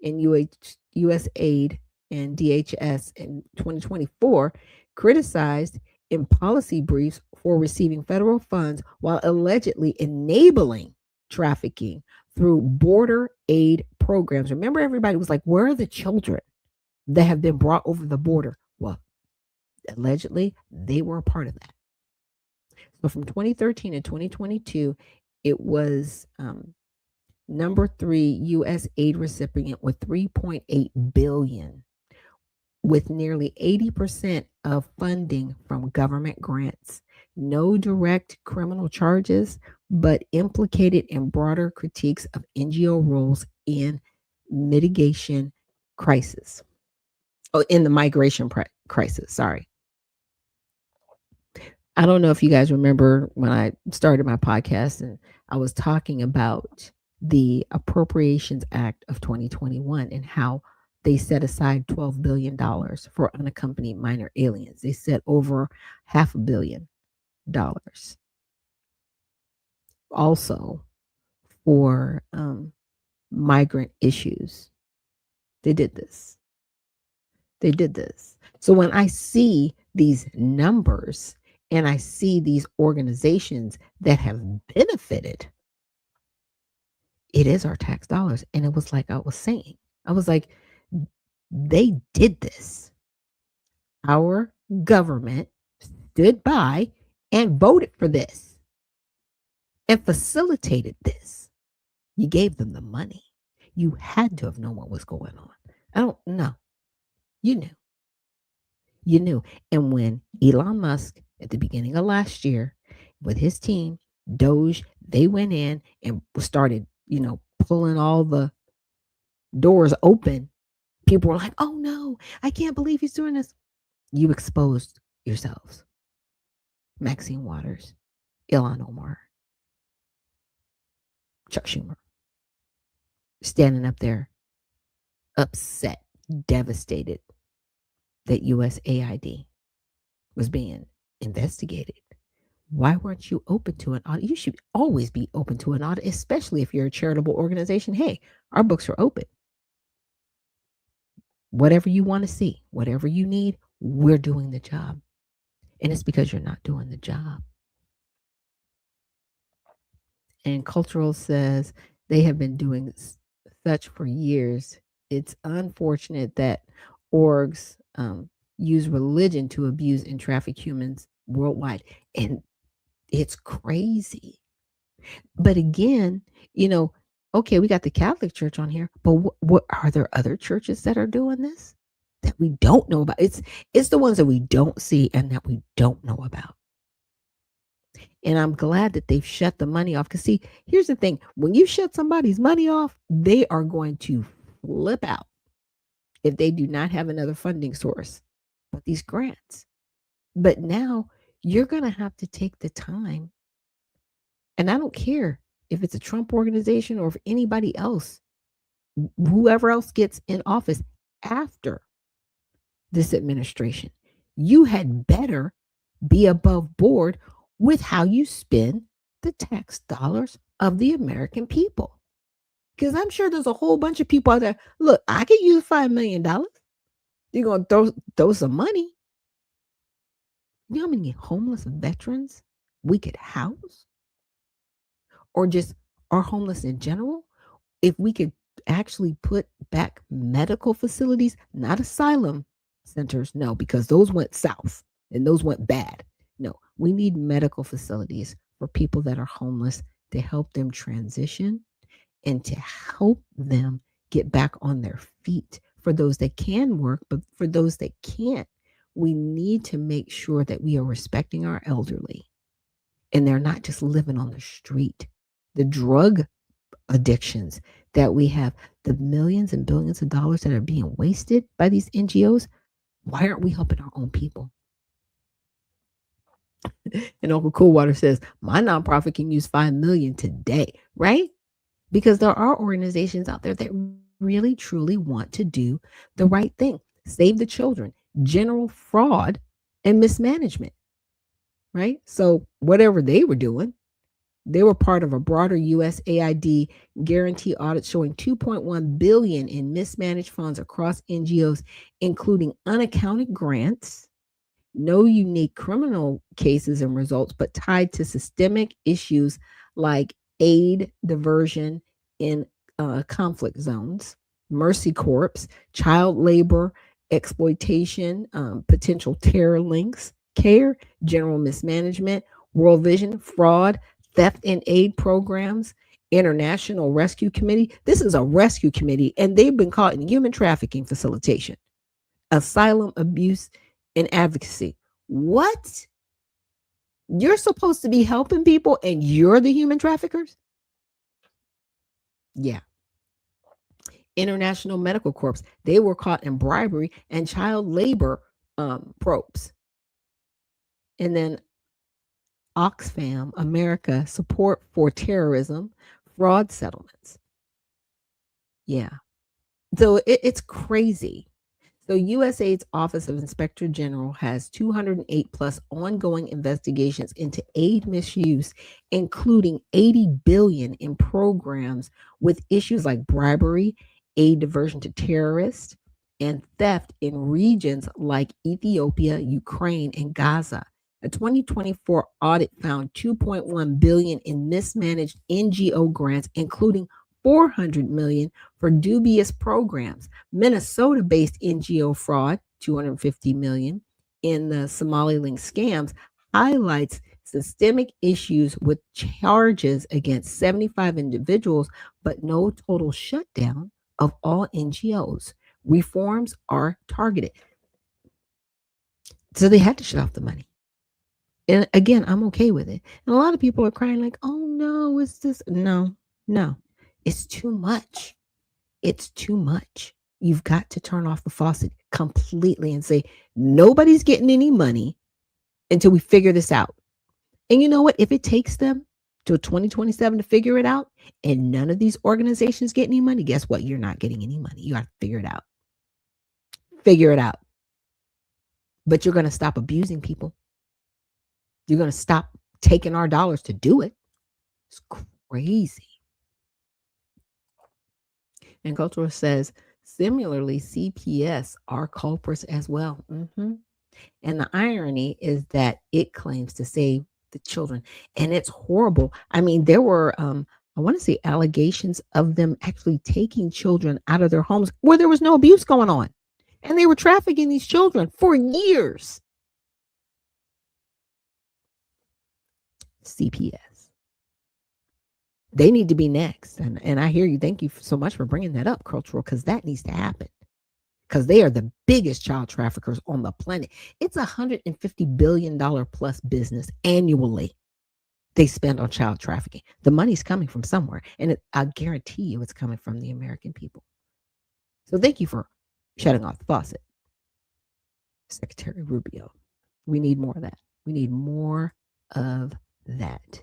in US aid and DHS in 2024, criticized in policy briefs for receiving federal funds while allegedly enabling trafficking through border aid programs. Remember, everybody was like, where are the children that have been brought over the border? Well, allegedly, they were a part of that. So from 2013 to 2022, it was number 3 U.S. aid recipient with $3.8 billion, with nearly 80% of funding from government grants. No direct criminal charges, but implicated in broader critiques of NGO roles in mitigation crisis. Oh, in the migration crisis, sorry. I don't know if you guys remember when I started my podcast and I was talking about the Appropriations Act of 2021 and how they set aside $12 billion for unaccompanied minor aliens. They set over $500 million also for migrant issues. They did this. So when I see these numbers and I see these organizations that have benefited, it is our tax dollars. And it was like I was saying, I was like, they did this. Our government stood by and voted for this and facilitated this. You gave them the money. You had to have known what was going on. I don't know. You knew. You knew. And when Elon Musk, at the beginning of last year, with his team, Doge, they went in and started, pulling all the doors open. People were like, oh no, I can't believe he's doing this. You exposed yourselves. Maxine Waters, Ilhan Omar, Chuck Schumer, standing up there, upset, devastated that USAID was being investigated. Why weren't you open to an audit? You should always be open to an audit, especially if you're a charitable organization. Hey, our books are open. Whatever you want to see, whatever you need, we're doing the job. And it's because you're not doing the job. And Cultural says they have been doing such for years. It's unfortunate that orgs use religion to abuse and traffic humans worldwide. And it's crazy. But again, okay, we got the Catholic Church on here, but what are there other churches that are doing this that we don't know about? It's the ones that we don't see and that we don't know about. And I'm glad that they've shut the money off. Because see, here's the thing. When you shut somebody's money off, they are going to flip out if they do not have another funding source. But these grants. But now you're going to have to take the time. And I don't care if it's a Trump organization or if anybody else, whoever else gets in office, after this administration. You had better be above board with how you spend the tax dollars of the American people. Because I'm sure there's a whole bunch of people out there. Look, I could use $5 million. You're gonna throw some money. You know how many homeless veterans we could house, or just are homeless in general? If we could actually put back medical facilities, not asylum centers, no, because those went south and those went bad. No, we need medical facilities for people that are homeless to help them transition and to help them get back on their feet. For those that can work, but for those that can't, we need to make sure that we are respecting our elderly and they're not just living on the street. The drug addictions that we have, the millions and billions of dollars that are being wasted by these NGOs, why aren't we helping our own people? And Uncle Coolwater says, my nonprofit can use 5 million today, right? Because there are organizations out there that really truly want to do the right thing. Save the children, general fraud and mismanagement, right? So whatever they were doing, they were part of a broader USAID guarantee audit showing 2.1 billion in mismanaged funds across NGOs, including unaccounted grants, no unique criminal cases and results, but tied to systemic issues like aid diversion in conflict zones, Mercy Corps, child labor, exploitation, potential terror links, care, general mismanagement, World Vision, fraud, theft and aid programs, International Rescue Committee. This is a rescue committee, and they've been caught in human trafficking facilitation, asylum abuse, and advocacy. What? You're supposed to be helping people, and you're the human traffickers? Yeah. International Medical Corps. They were caught in bribery and child labor probes. And then Oxfam America, support for terrorism, fraud settlements. Yeah. So it's crazy. So USAID's Office of Inspector General has 208 plus ongoing investigations into aid misuse, including 80 billion in programs with issues like bribery, aid diversion to terrorists, and theft in regions like Ethiopia, Ukraine, and Gaza. A 2024 audit found 2.1 billion in mismanaged NGO grants, including 400 million for dubious programs. Minnesota-based NGO fraud, 250 million in the Somali-linked scams, highlights systemic issues with charges against 75 individuals, but no total shutdown of all NGOs. Reforms are targeted. So they had to shut off the money. And again, I'm okay with it. And a lot of people are crying like, oh no, it's this. No, it's too much. It's too much. You've got to turn off the faucet completely and say, nobody's getting any money until we figure this out. And you know what? If it takes them till 2027 to figure it out and none of these organizations get any money, guess what? You're not getting any money. You have to figure it out. Figure it out. But you're going to stop abusing people. You're going to stop taking our dollars to do it. It's crazy. And Cultural says, similarly, CPS are culprits as well. And the irony is that it claims to save the children. And it's horrible. I mean, there were, I want to say, allegations of them actually taking children out of their homes where there was no abuse going on. And they were trafficking these children for years. CPS. They need to be next. And I hear you. Thank you so much for bringing that up, Cultural, because that needs to happen. Because they are the biggest child traffickers on the planet. It's $150 billion plus business annually they spend on child trafficking. The money's coming from somewhere. And I guarantee you it's coming from the American people. So thank you for shutting off the faucet, Secretary Rubio. We need more of that. We need more of that.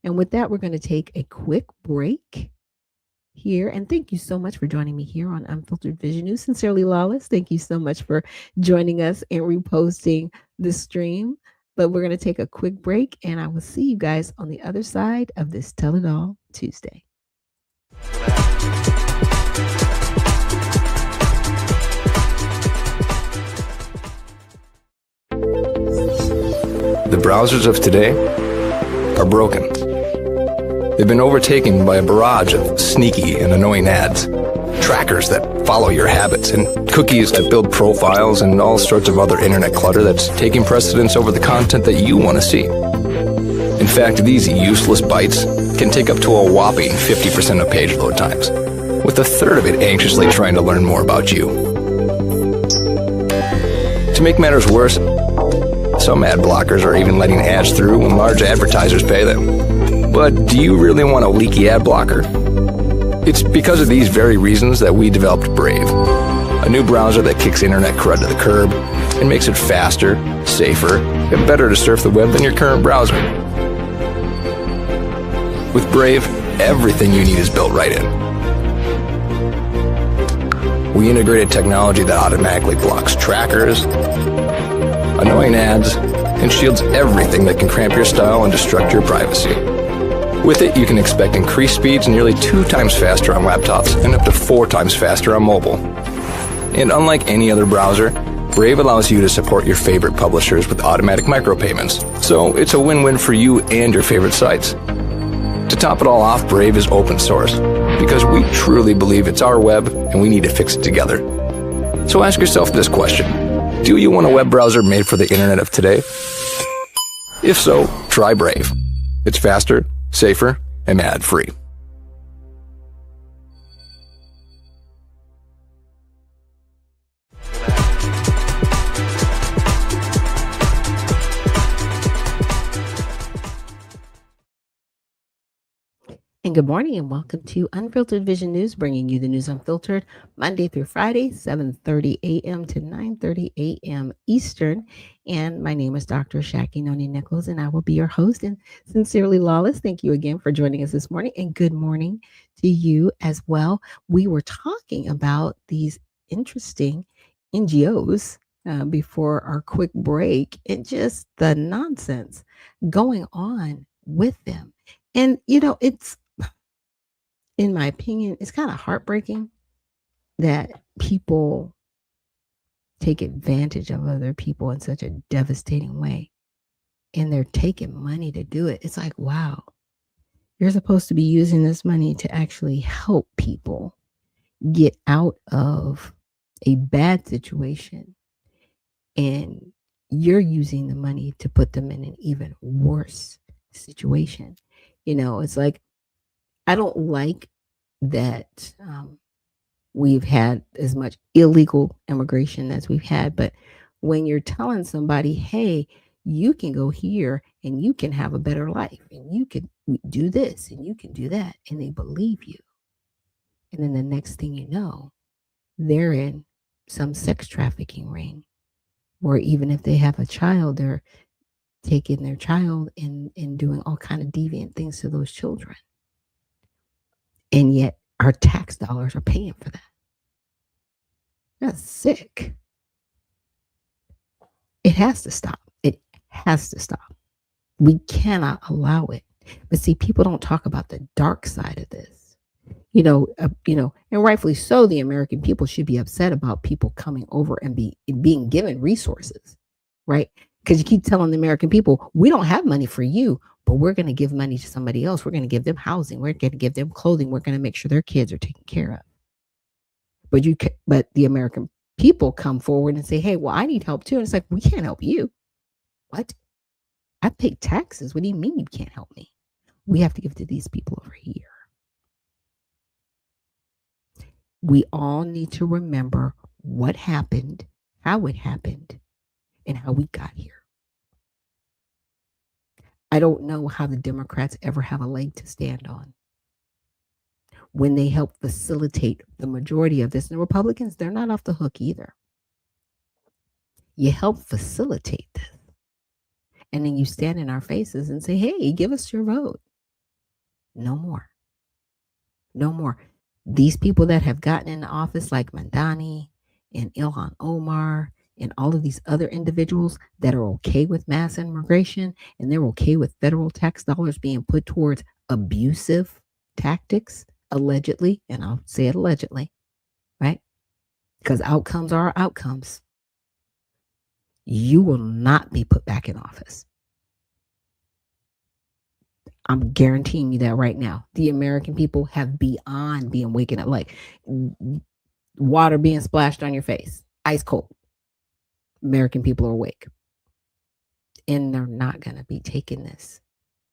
And with that, we're going to take a quick break here. And thank you so much for joining me here on Unfiltered Vision News. Sincerely Lawless, thank you so much for joining us and reposting the stream. But we're going to take a quick break, and I will see you guys on the other side of this Tell It All Tuesday. The browsers of today are broken. They've been overtaken by a barrage of sneaky and annoying ads, trackers that follow your habits, and cookies that build profiles, and all sorts of other internet clutter that's taking precedence over the content that you want to see. In fact, these useless bites can take up to a whopping 50% of page load times, with a third of it anxiously trying to learn more about you. To make matters worse, some ad blockers are even letting ads through when large advertisers pay them. But do you really want a leaky ad blocker? It's because of these very reasons that we developed Brave, a new browser that kicks internet crud to the curb and makes it faster, safer, and better to surf the web than your current browser. With Brave, everything you need is built right in. We integrated technology that automatically blocks trackers, annoying ads, and shields everything that can cramp your style and destruct your privacy. With it, you can expect increased speeds nearly 2 times faster on laptops and up to 4 times faster on mobile. And unlike any other browser, Brave allows you to support your favorite publishers with automatic micropayments, so it's a win-win for you and your favorite sites. To top it all off, Brave is open source, because we truly believe it's our web and we need to fix it together. So ask yourself this question: do you want a web browser made for the internet of today? If so, try Brave. It's faster, safer, and ad-free. And good morning and welcome to Unfiltered Vision News, bringing you the news unfiltered Monday through Friday, 7:30 a.m. to 9:30 a.m. Eastern. And my name is Dr. Ashaki Noni Nichols, and I will be your host. And Sincerely Lawless, thank you again for joining us this morning. And good morning to you as well. We were talking about these interesting NGOs before our quick break and just the nonsense going on with them. And, it's, in my opinion, it's kind of heartbreaking that people take advantage of other people in such a devastating way. And they're taking money to do it. It's like, wow, you're supposed to be using this money to actually help people get out of a bad situation. And you're using the money to put them in an even worse situation. It's like, I don't like that we've had as much illegal immigration as we've had. But when you're telling somebody, hey, you can go here and you can have a better life and you can do this and you can do that, and they believe you. And then the next thing you know, they're in some sex trafficking ring, or even if they have a child, they're taking their child and doing all kind of deviant things to those children. And yet our tax dollars are paying for that. That's sick. It has to stop. It has to stop. We cannot allow it. But see, people don't talk about the dark side of this. And rightfully so, the American people should be upset about people coming over and being given resources, right? Because you keep telling the American people, we don't have money for you, but we're going to give money to somebody else. We're going to give them housing. We're going to give them clothing. We're going to make sure their kids are taken care of. But the American people come forward and say, hey, well, I need help too. And it's like, we can't help you. What? I pay taxes. What do you mean you can't help me? We have to give it to these people over here. We all need to remember what happened, how it happened, and how we got here. I don't know how the Democrats ever have a leg to stand on when they help facilitate the majority of this. And the Republicans, they're not off the hook either. You help facilitate this. And then you stand in our faces and say, hey, give us your vote. No more. No more. These people that have gotten into office, like Mandani and Ilhan Omar and all of these other individuals that are okay with mass immigration and they're okay with federal tax dollars being put towards abusive tactics, allegedly, and I'll say it allegedly, right? Because outcomes are outcomes. You will not be put back in office. I'm guaranteeing you that right now. The American people have beyond being waking up like water being splashed on your face, ice cold. American people are awake. And they're not going to be taking this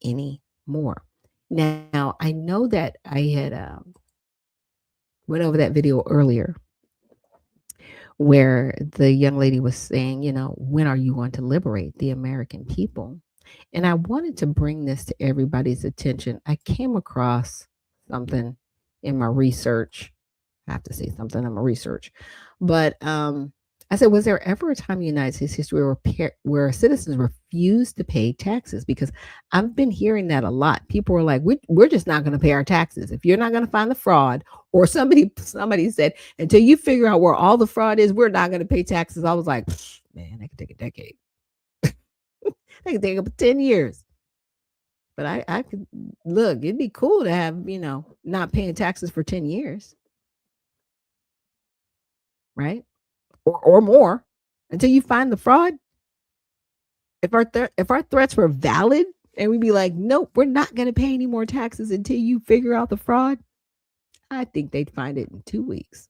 anymore. Now, I know that I had went over that video earlier where the young lady was saying, when are you going to liberate the American people? And I wanted to bring this to everybody's attention. I came across something in my research. I have to say something in my research. But I said, was there ever a time in United States history where citizens refused to pay taxes? Because I've been hearing that a lot. People are like, we're just not going to pay our taxes. If you're not going to find the fraud, or somebody said, until you figure out where all the fraud is, we're not going to pay taxes. I was like, man, that could take a decade. They could take up 10 years. But I could look, it'd be cool to have, not paying taxes for 10 years. Right? Or more until you find the fraud. If our threats were valid and we'd be like, nope, we're not going to pay any more taxes until you figure out the fraud, I think they'd find it in 2 weeks.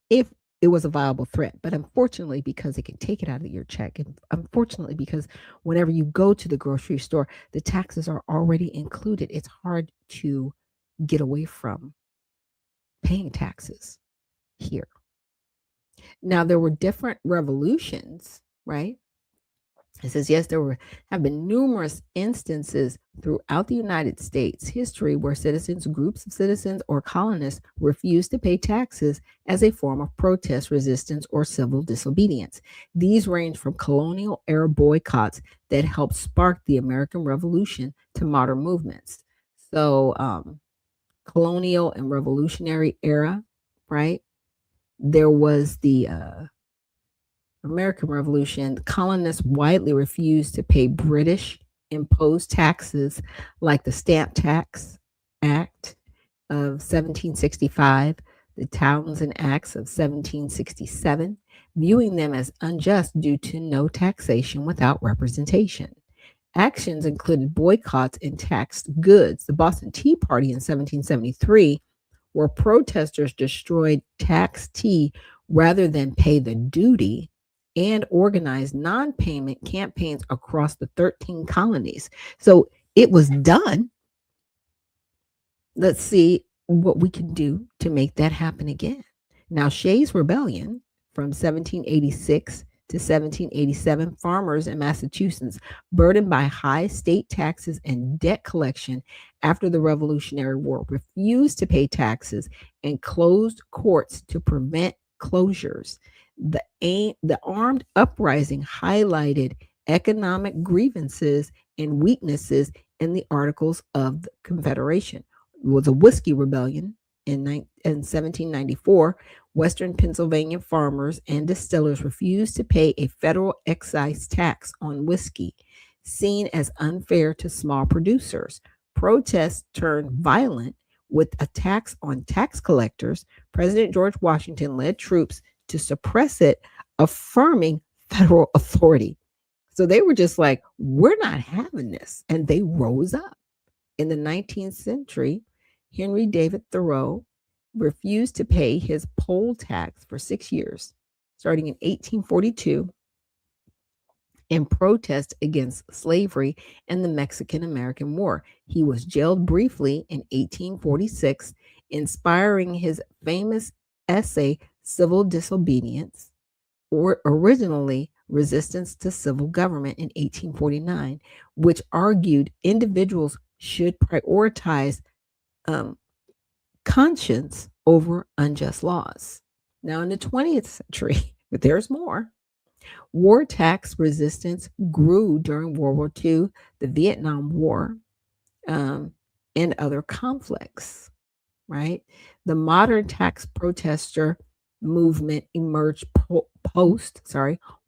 If it was a viable threat. But unfortunately, because it can take it out of your check, and unfortunately, because whenever you go to the grocery store, the taxes are already included, it's hard to get away from paying taxes here. Now, there were different revolutions, right? It says, yes, have been numerous instances throughout the United States history where groups of citizens, or colonists refused to pay taxes as a form of protest, resistance, or civil disobedience. These range from colonial era boycotts that helped spark the American Revolution to modern movements. So, colonial and revolutionary era, right? There was the American Revolution. Colonists widely refused to pay British imposed taxes like the Stamp Tax Act of 1765, the Townshend Acts of 1767, viewing them as unjust due to no taxation without representation. Actions included boycotts and taxed goods. The Boston Tea Party in 1773, where protesters destroyed taxed tea rather than pay the duty, and organized non-payment campaigns across the 13 colonies. So it was done. Let's see what we can do to make that happen again. Now, Shays' Rebellion from 1786 to 1787, farmers in Massachusetts, burdened by high state taxes and debt collection after the Revolutionary War, refused to pay taxes and closed courts to prevent closures. The armed uprising highlighted economic grievances and weaknesses in the Articles of the Confederation. It was a whiskey rebellion in 1794. Western Pennsylvania farmers and distillers refused to pay a federal excise tax on whiskey, seen as unfair to small producers. Protests turned violent with attacks on tax collectors. President George Washington led troops to suppress it, affirming federal authority. So they were just like, we're not having this. And they rose up. In the 19th century, Henry David Thoreau refused to pay his poll tax for 6 years, starting in 1842, in protest against slavery and the Mexican-American War. He was jailed briefly in 1846, inspiring his famous essay, Civil Disobedience, or originally Resistance to Civil Government, in 1849, which argued individuals should prioritize conscience over unjust laws. Now, in the 20th century, but there's more. War tax resistance grew during World War II, the Vietnam War, and other conflicts, right? The modern tax protester movement emerged post,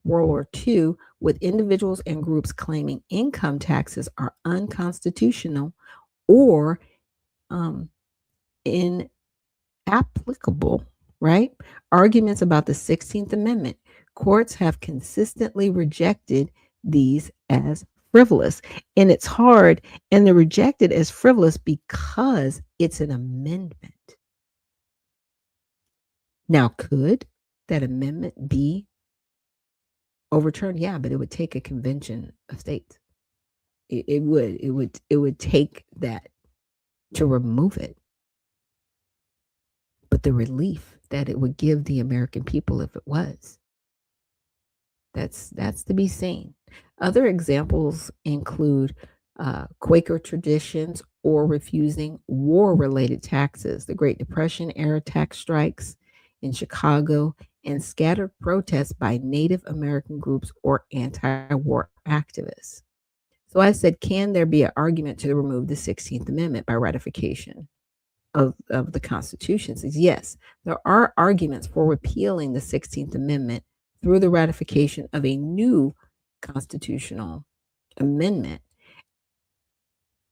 World War II, with individuals and groups claiming income taxes are unconstitutional or um, inapplicable, right? Arguments about the 16th Amendment. Courts have consistently rejected these as frivolous. And it's hard, and they're rejected as frivolous because it's an amendment. Now, could that amendment be overturned? Yeah, but it would take a convention of states. It would. It would take that to remove it. But the relief that it would give the American people if it was, that's to be seen. Other examples include Quaker traditions or refusing war-related taxes, the Great Depression era tax strikes in Chicago, and scattered protests by Native American groups or anti-war activists. So I said, can there be an argument to remove the 16th Amendment by ratification of the Constitution? Says yes, there are arguments for repealing the 16th Amendment through the ratification of a new constitutional amendment,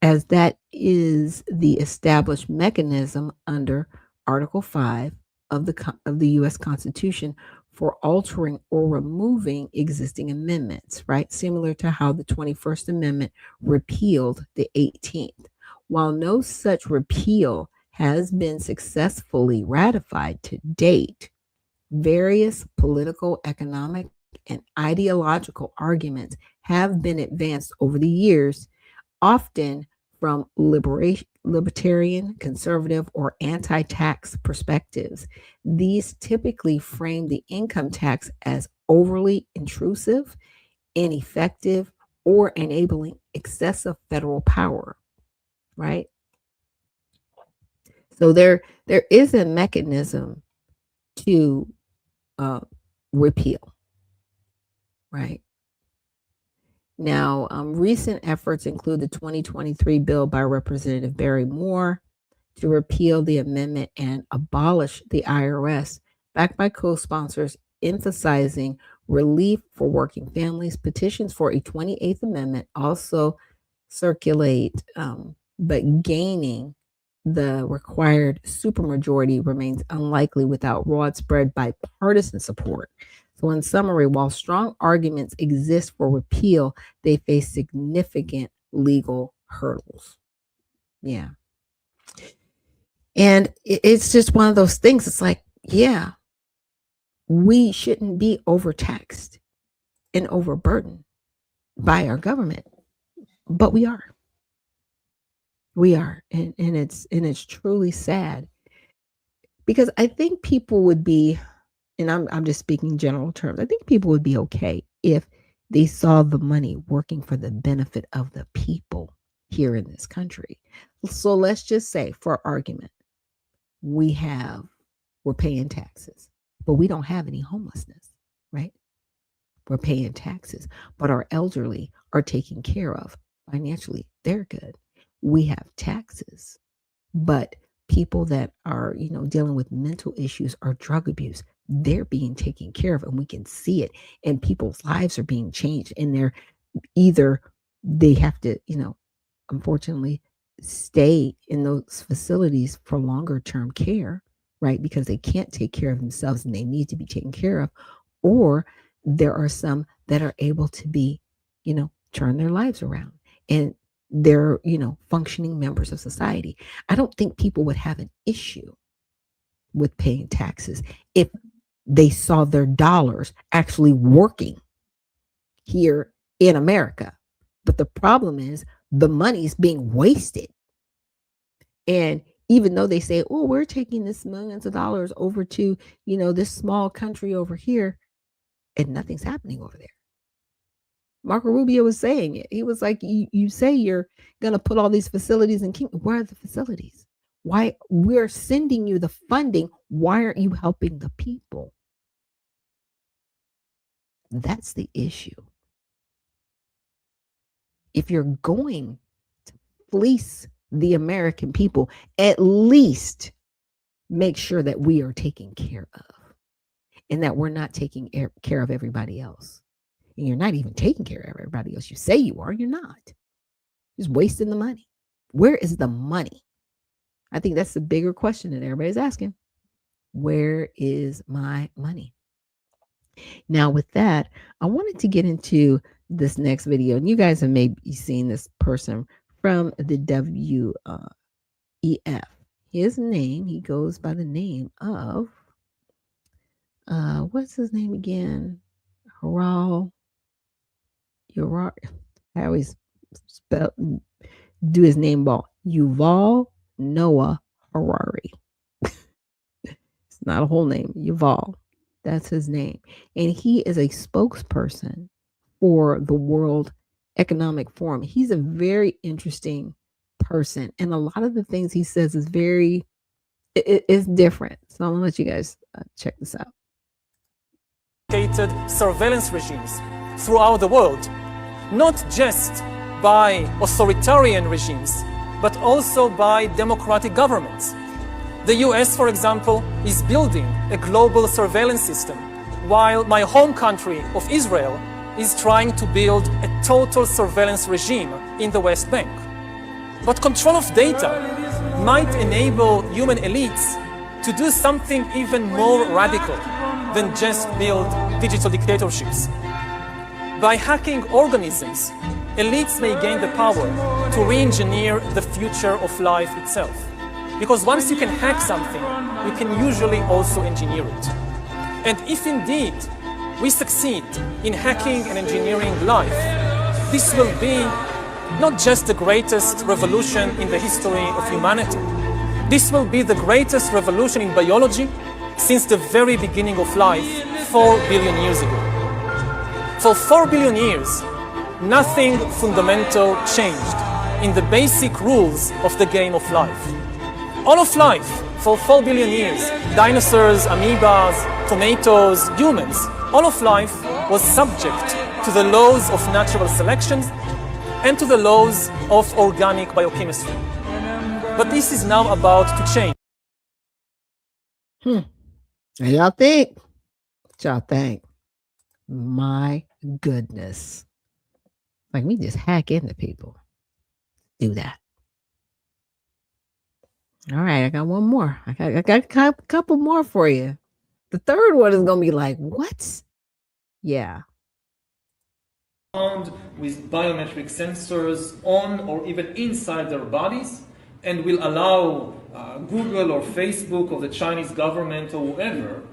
as that is the established mechanism under Article 5 of the US Constitution for altering or removing existing amendments, right? Similar to how the 21st Amendment repealed the 18th. While no such repeal has been successfully ratified to date, various political, economic, and ideological arguments have been advanced over the years, often from libertarian, conservative, or anti tax perspectives. These typically frame the income tax as overly intrusive, ineffective, or enabling excessive federal power, right? So there is a mechanism to uh, repeal, right? Now, recent efforts include the 2023 bill by Representative Barry Moore to repeal the amendment and abolish the IRS, backed by co sponsors emphasizing relief for working families. Petitions for a 28th Amendment also circulate, but gaining the required supermajority remains unlikely without widespread bipartisan support. So, in summary, while strong arguments exist for repeal, they face significant legal hurdles. Yeah. And it's just one of those things. It's like, yeah, we shouldn't be overtaxed and overburdened by our government, but we are. We are. And it's truly sad because I think people would be, and I'm just speaking general terms, I think people would be okay if they saw the money working for the benefit of the people here in this country. So let's just say, for argument, we're paying taxes, but we don't have any homelessness, right? We're paying taxes, but our elderly are taken care of financially. They're good. We have taxes, but people that are, dealing with mental issues or drug abuse, they're being taken care of and we can see it. And people's lives are being changed. And they're either they have to, unfortunately stay in those facilities for longer term care, right? Because they can't take care of themselves and they need to be taken care of. Or there are some that are able to be, turn their lives around and they're, functioning members of society. I don't think people would have an issue with paying taxes if they saw their dollars actually working here in America. But the problem is the money is being wasted. And even though they say, oh, we're taking this millions of dollars over to, this small country over here, and nothing's happening over there. Marco Rubio was saying it. He was like, you say you're going to put all these facilities in King. Where are the facilities? Why we're sending you the funding? Why aren't you helping the people? That's the issue. If you're going to fleece the American people, at least make sure that we are taken care of and that we're not taking care of everybody else. And you're not even taking care of everybody else. You say you are, you're not. Just wasting the money. Where is the money? I think that's the bigger question that everybody's asking. Where is my money? Now, with that, I wanted to get into this next video. And you guys have maybe seen this person from the WEF. His name, he goes by the name of, what's his name again? Haral. I always do his name wrong. Yuval Noah Harari. It's not a whole name. Yuval. That's his name. And he is a spokesperson for the World Economic Forum. He's a very interesting person. And a lot of the things he says is it's different. So I'm going to let you guys check this out. Surveillance regimes throughout the world, not just by authoritarian regimes, but also by democratic governments. The US, for example, is building a global surveillance system, while my home country of Israel is trying to build a total surveillance regime in the West Bank. But control of data might enable human elites to do something even more radical than just build digital dictatorships. By hacking organisms, elites may gain the power to re-engineer the future of life itself. Because once you can hack something, you can usually also engineer it. And if indeed we succeed in hacking and engineering life, this will be not just the greatest revolution in the history of humanity. This will be the greatest revolution in biology since the very beginning of life 4 billion years ago. For 4 billion years, nothing fundamental changed in the basic rules of the game of life. All of life, for 4 billion years, dinosaurs, amoebas, tomatoes, humans, all of life was subject to the laws of natural selection and to the laws of organic biochemistry. But this is now about to change. And y'all think? What y'all think? My goodness. Like we just hack into people. Do that. All right, I got one more. I got a couple more for you. The third one is going to be like, what? Yeah. With biometric sensors on or even inside their bodies, and will allow Google or Facebook or the Chinese government or whoever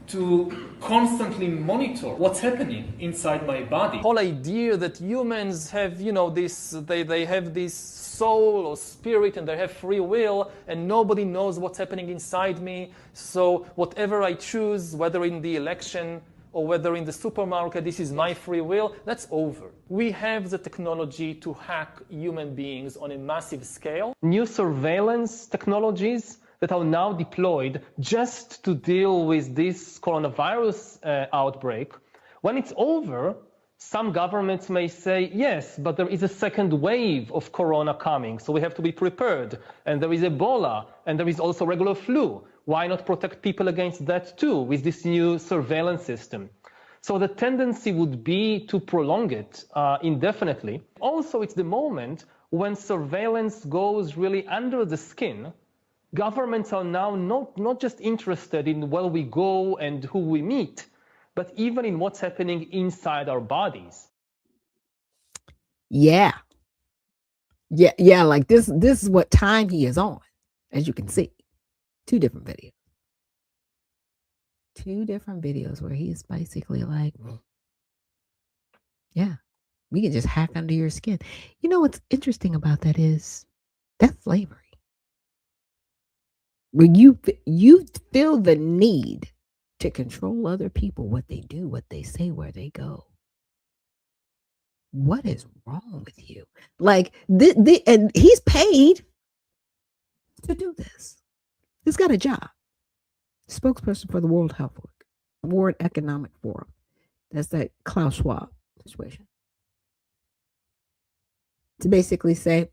to constantly monitor what's happening inside my body. The whole idea that humans have, they have this soul or spirit and they have free will and nobody knows what's happening inside me. So whatever I choose, whether in the election or whether in the supermarket, this is my free will, that's over. We have the technology to hack human beings on a massive scale. New surveillance technologies that are now deployed just to deal with this coronavirus outbreak. When it's over, some governments may say, yes, but there is a second wave of corona coming, so we have to be prepared. And there is Ebola, and there is also regular flu. Why not protect people against that too with this new surveillance system? So the tendency would be to prolong it indefinitely. Also, it's the moment when surveillance goes really under the skin. Governments are now not just interested in where we go and who we meet, but even in what's happening inside our bodies. Yeah, like this is what time he is on, as you can see. Two different videos where he's basically like, yeah, we can just hack under your skin. You know what's interesting about that is that's slavery. When you feel the need to control other people, what they do, what they say, where they go. What is wrong with you? Like and he's paid to do this. He's got a job. Spokesperson for the World Economic Forum. That's that Klaus Schwab situation. To basically say,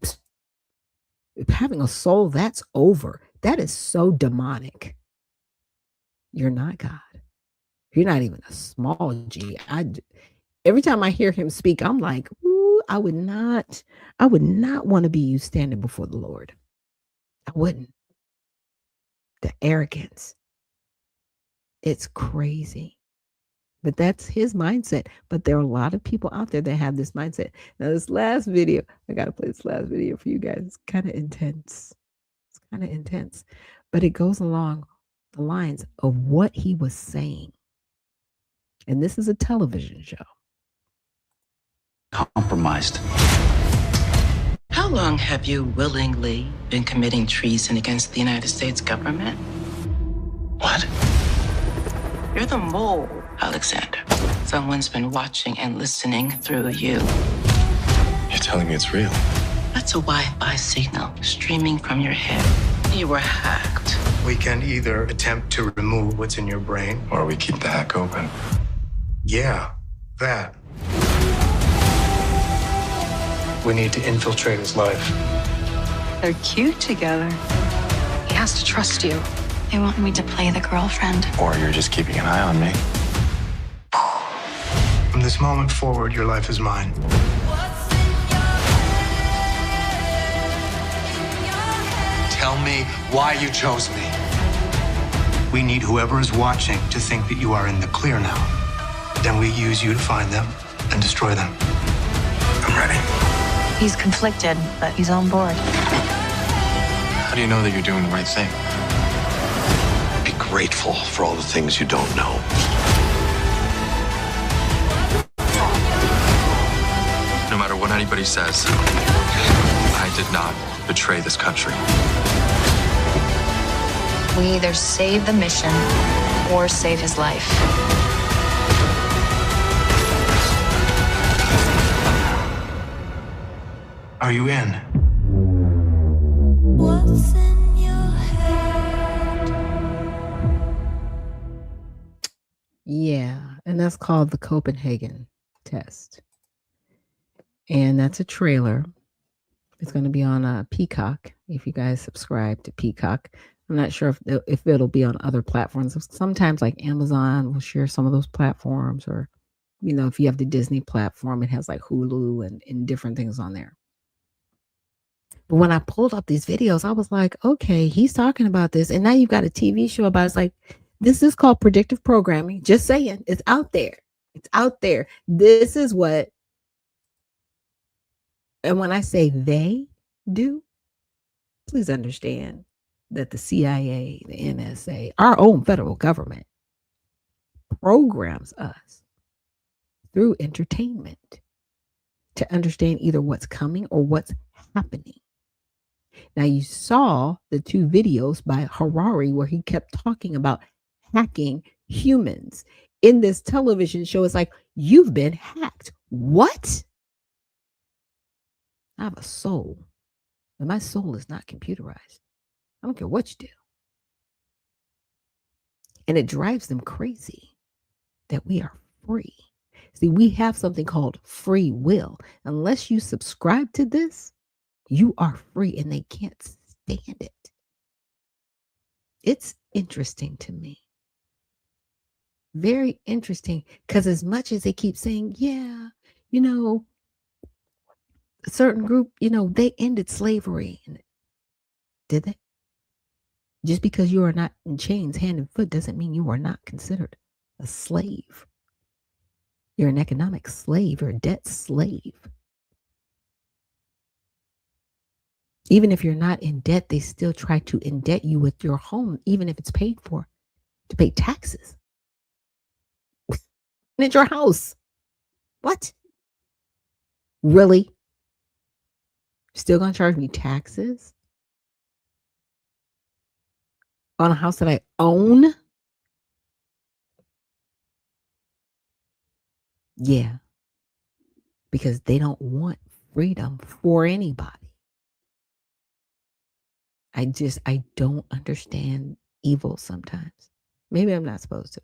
having a soul, that's over. That is so demonic. You're not God. You're not even a small G. Every time I hear him speak, I'm like, ooh, I would not want to be you standing before the Lord. I wouldn't. The arrogance. It's crazy. But that's his mindset. But there are a lot of people out there that have this mindset. Now, this last video, I got to play this last video for you guys. It's kind of intense. It's kind of intense. But it goes along the lines of what he was saying. And this is a television show. Compromised. How long have you willingly been committing treason against the United States government? What? You're the mole, Alexander. Someone's been watching and listening through you. You're telling me it's real? That's a Wi-Fi signal streaming from your head. You were hacked. We can either attempt to remove what's in your brain, Or we keep the hack open. yeah, that. We need to infiltrate his life. They're cute together. He has to trust you. They want me to play the girlfriend. Or you're just keeping an eye on me. From this moment forward, your life is mine. Tell me why you chose me. We need whoever is watching to think that you are in the clear now. Then we use you to find them and destroy them. I'm ready. He's conflicted, but he's on board. How do you know that you're doing the right thing? Be grateful for all the things you don't know. No matter what anybody says, I did not betray this country. We either save the mission or save his life. Are you in? What's in your head? Yeah, and that's called the Copenhagen test. And that's a trailer. It's going to be on Peacock, if you guys subscribe to Peacock. I'm not sure if it'll be on other platforms. Sometimes like Amazon will share some of those platforms, or, you know, if you have the Disney platform, it has like Hulu and different things on there. But when I pulled up these videos, I was like, okay, he's talking about this. And now you've got a TV show about it. It's like, this is called predictive programming. Just saying, it's out there. It's out there. This is what, and when I say they do, please understand that the CIA, the NSA, our own federal government programs us through entertainment to understand either what's coming or what's happening. Now, you saw the two videos by Harari where he kept talking about hacking humans. In this television show, it's like, you've been hacked. What? I have a soul, and my soul is not computerized. I don't care what you do. And it drives them crazy that we are free. See, we have something called free will. Unless you subscribe to this, you are free, and they can't stand it. It's interesting to me. Very interesting, because as much as they keep saying, yeah, you know, a certain group, you know, they ended slavery. Did they? Just because you are not in chains hand and foot doesn't mean you are not considered a slave. You're an economic slave. You're a debt slave. Even if you're not in debt, they still try to indebt you with your home, even if it's paid for, to pay taxes. And it's your house. What? Really? Still gonna charge me taxes on a house that I own? Yeah. Because they don't want freedom for anybody. I don't understand evil sometimes. Maybe I'm not supposed to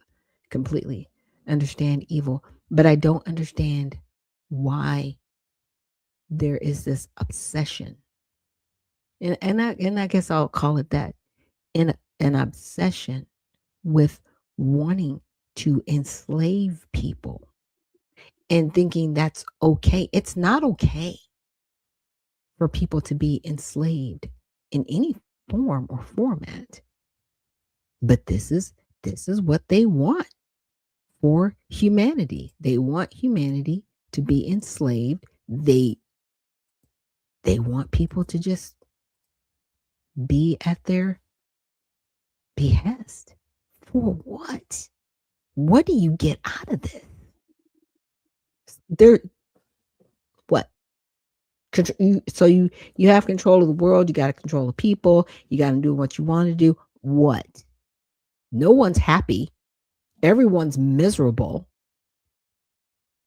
completely understand evil, but I don't understand why there is this obsession And I guess I'll call it that, in an obsession with wanting to enslave people and thinking that's okay. It's not okay for people to be enslaved in any form or format. But this is what they want for humanity. They want humanity to be enslaved. They want people to just be at their behest. For what? What do you get out of this? They're what? So you have control of the world. You got to control the people. You got to do what you want to do. What? No one's happy. Everyone's miserable.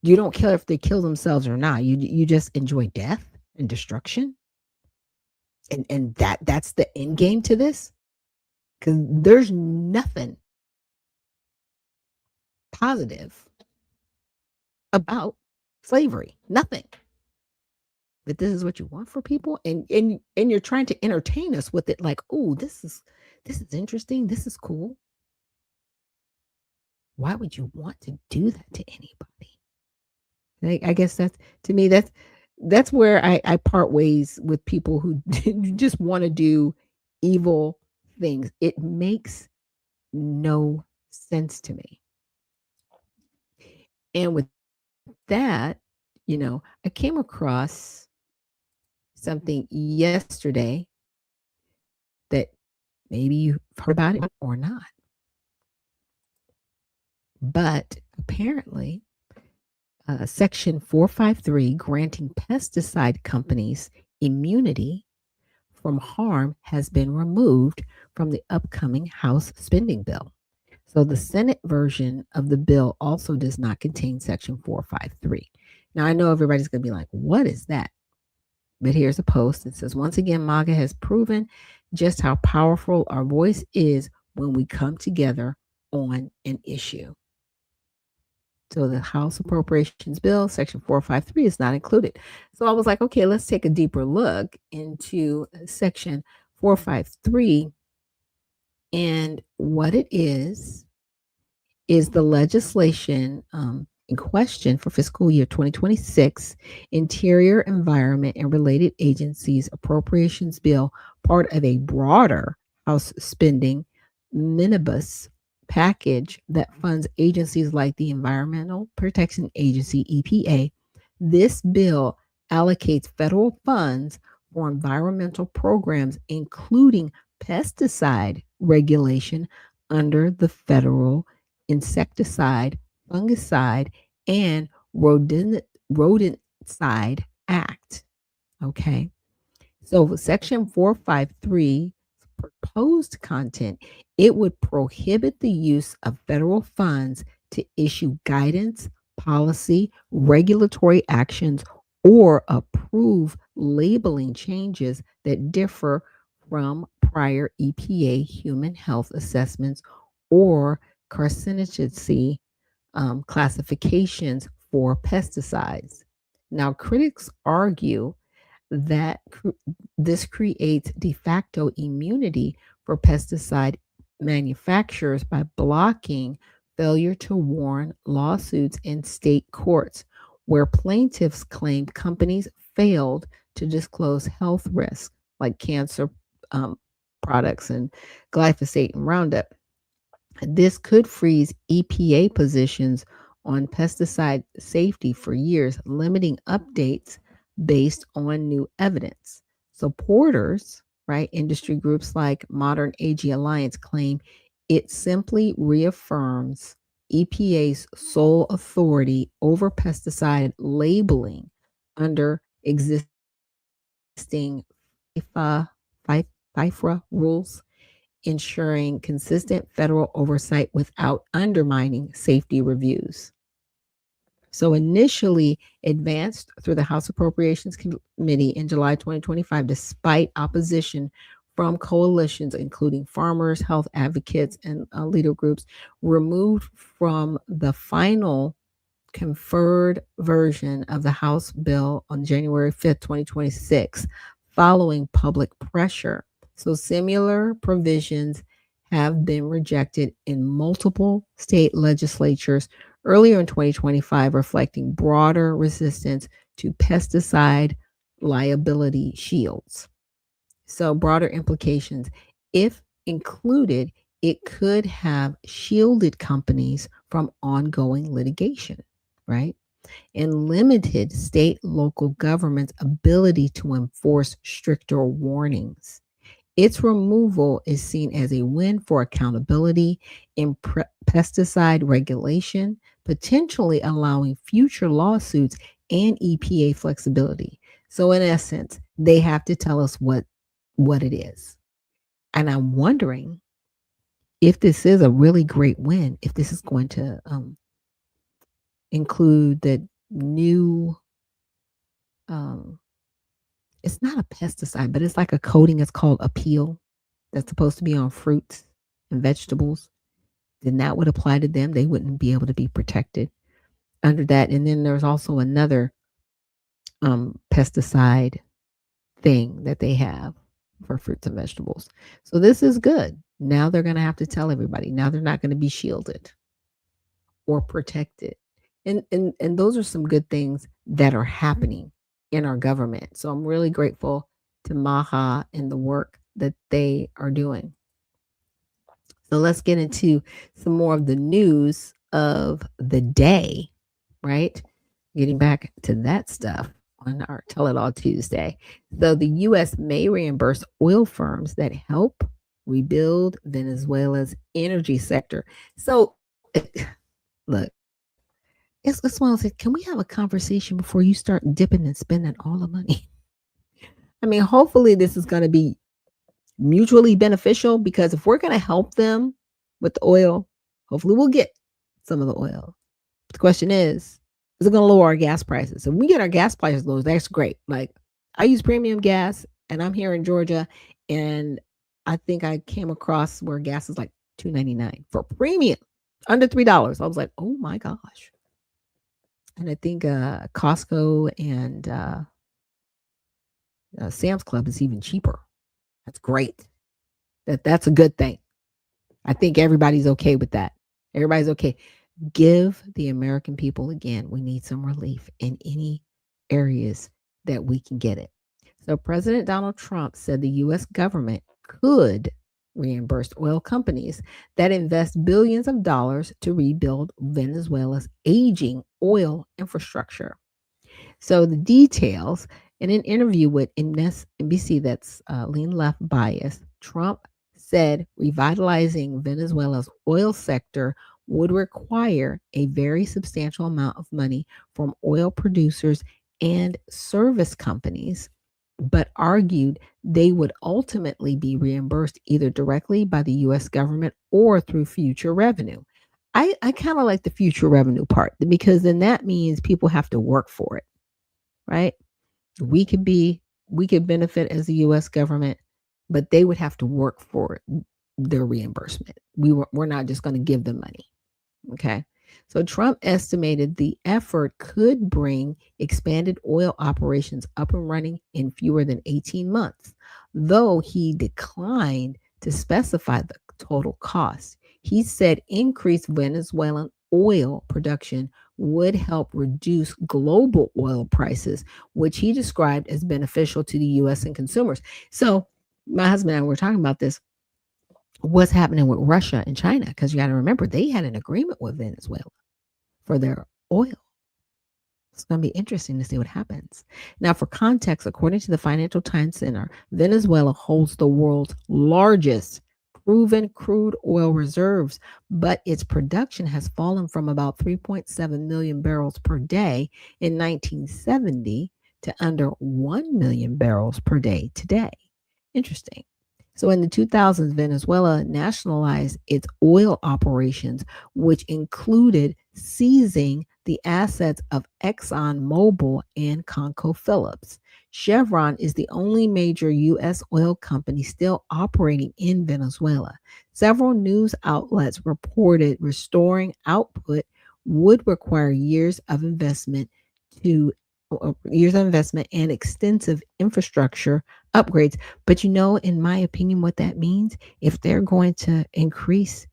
You don't care if they kill themselves or not. You just enjoy death and destruction. And that's the end game to this. Because there's nothing positive about slavery. Nothing. But this is what you want for people, and you're trying to entertain us with it, like, oh, this is interesting. This is cool. Why would you want to do that to anybody? I guess that's, to me, that's where I part ways with people who just want to do evil things. It makes no sense to me. And with that, I came across something yesterday that maybe you've heard about it or not. But apparently, Section 453 granting pesticide companies immunity from harm has been removed from the upcoming House spending bill. So the Senate version of the bill also does not contain Section 453. Now, I know everybody's going to be like, what is that? But here's a post that says, once again, MAGA has proven just how powerful our voice is when we come together on an issue. So the House Appropriations Bill, Section 453, is not included. So I was like, okay, let's take a deeper look into Section 453. And what it is the legislation in question for fiscal year 2026, Interior, Environment, and Related Agencies Appropriations Bill, part of a broader House spending minibus package that funds agencies like the Environmental Protection Agency, EPA. This bill allocates federal funds for environmental programs, including pesticide regulation under the Federal Insecticide, Fungicide, and Rodenticide Act. Okay. So Section 453 proposed content, it would prohibit the use of federal funds to issue guidance, policy, regulatory actions, or approve labeling changes that differ from prior EPA human health assessments or carcinogency classifications for pesticides. Now, critics argue that this creates de facto immunity for pesticide manufacturers by blocking failure to warn lawsuits in state courts, where plaintiffs claim companies failed to disclose health risks like cancer products and glyphosate and Roundup. This could freeze EPA positions on pesticide safety for years, limiting updates based on new evidence. Supporters, right, industry groups like Modern AG Alliance claim it simply reaffirms EPA's sole authority over pesticide labeling under existing FIFA, FIFRA rules, ensuring consistent federal oversight without undermining safety reviews. So initially advanced through the House Appropriations Committee in July 2025, despite opposition from coalitions, including farmers, health advocates, and leader groups, removed from the final conferred version of the House bill on January 5th, 2026. following public pressure. So similar provisions have been rejected in multiple state legislatures earlier in 2025, reflecting broader resistance to pesticide liability shields. So, broader implications. If included, it could have shielded companies from ongoing litigation, right? And limited state local governments' ability to enforce stricter warnings. Its removal is seen as a win for accountability in pesticide regulation, potentially allowing future lawsuits and EPA flexibility. So in essence, they have to tell us what it is. And I'm wondering if this is a really great win, if this is going to include the new it's not a pesticide, but it's like a coating. It's called Appeal that's supposed to be on fruits and vegetables. Then that would apply to them. They wouldn't be able to be protected under that. And then there's also another pesticide thing that they have for fruits and vegetables. So this is good. Now they're going to have to tell everybody. Now they're not going to be shielded or protected. And those are some good things that are happening in our government. So I'm really grateful to Maha and the work that they are doing. So let's get into some more of the news of the day, right? Getting back to that stuff on our Tell It All Tuesday. So the U.S. may reimburse oil firms that help rebuild Venezuela's energy sector. So, look, it's one of those, can we have a conversation before you start dipping and spending all the money? I mean, hopefully this is going to be mutually beneficial, because if we're going to help them with the oil, hopefully we'll get some of the oil. But the question is it going to lower our gas prices? If we get our gas prices low, that's great. Like, I use premium gas and I'm here in Georgia, and I think I came across where gas is like $2.99 for premium, under $3. I was like, oh my gosh. And I think Costco and Sam's Club is even cheaper. That's great. That's a good thing. I think everybody's okay with that. Everybody's okay. Give the American people, again, we need some relief in any areas that we can get it. So President Donald Trump said the U.S. government could reimburse oil companies that invest billions of dollars to rebuild Venezuela's aging oil infrastructure. So the details, in an interview with NBC that's lean left bias, Trump said revitalizing Venezuela's oil sector would require a very substantial amount of money from oil producers and service companies, but argued they would ultimately be reimbursed either directly by the U.S. government or through future revenue. I kind of like the future revenue part, because then that means people have to work for it, right? We could benefit as the U.S. government, but they would have to work for their reimbursement. We're not just going to give them money. Okay. So Trump estimated the effort could bring expanded oil operations up and running in fewer than 18 months, though he declined to specify the total cost. He said increased Venezuelan oil production would help reduce global oil prices, which he described as beneficial to the U.S. and consumers. So my husband and I were talking about this. What's happening with Russia and China? Because you got to remember, they had an agreement with Venezuela for their oil. It's going to be interesting to see what happens. Now, for context, according to the Financial Times Center, Venezuela holds the world's largest proven crude oil reserves, but its production has fallen from about 3.7 million barrels per day in 1970 to under 1 million barrels per day today. Interesting. So in the 2000s, Venezuela nationalized its oil operations, which included seizing the assets of ExxonMobil and ConocoPhillips. Chevron is the only major U.S. oil company still operating in Venezuela. Several news outlets reported restoring output would require years of investment to years of investment and extensive infrastructure upgrades. But in my opinion, what that means, if they're going to increase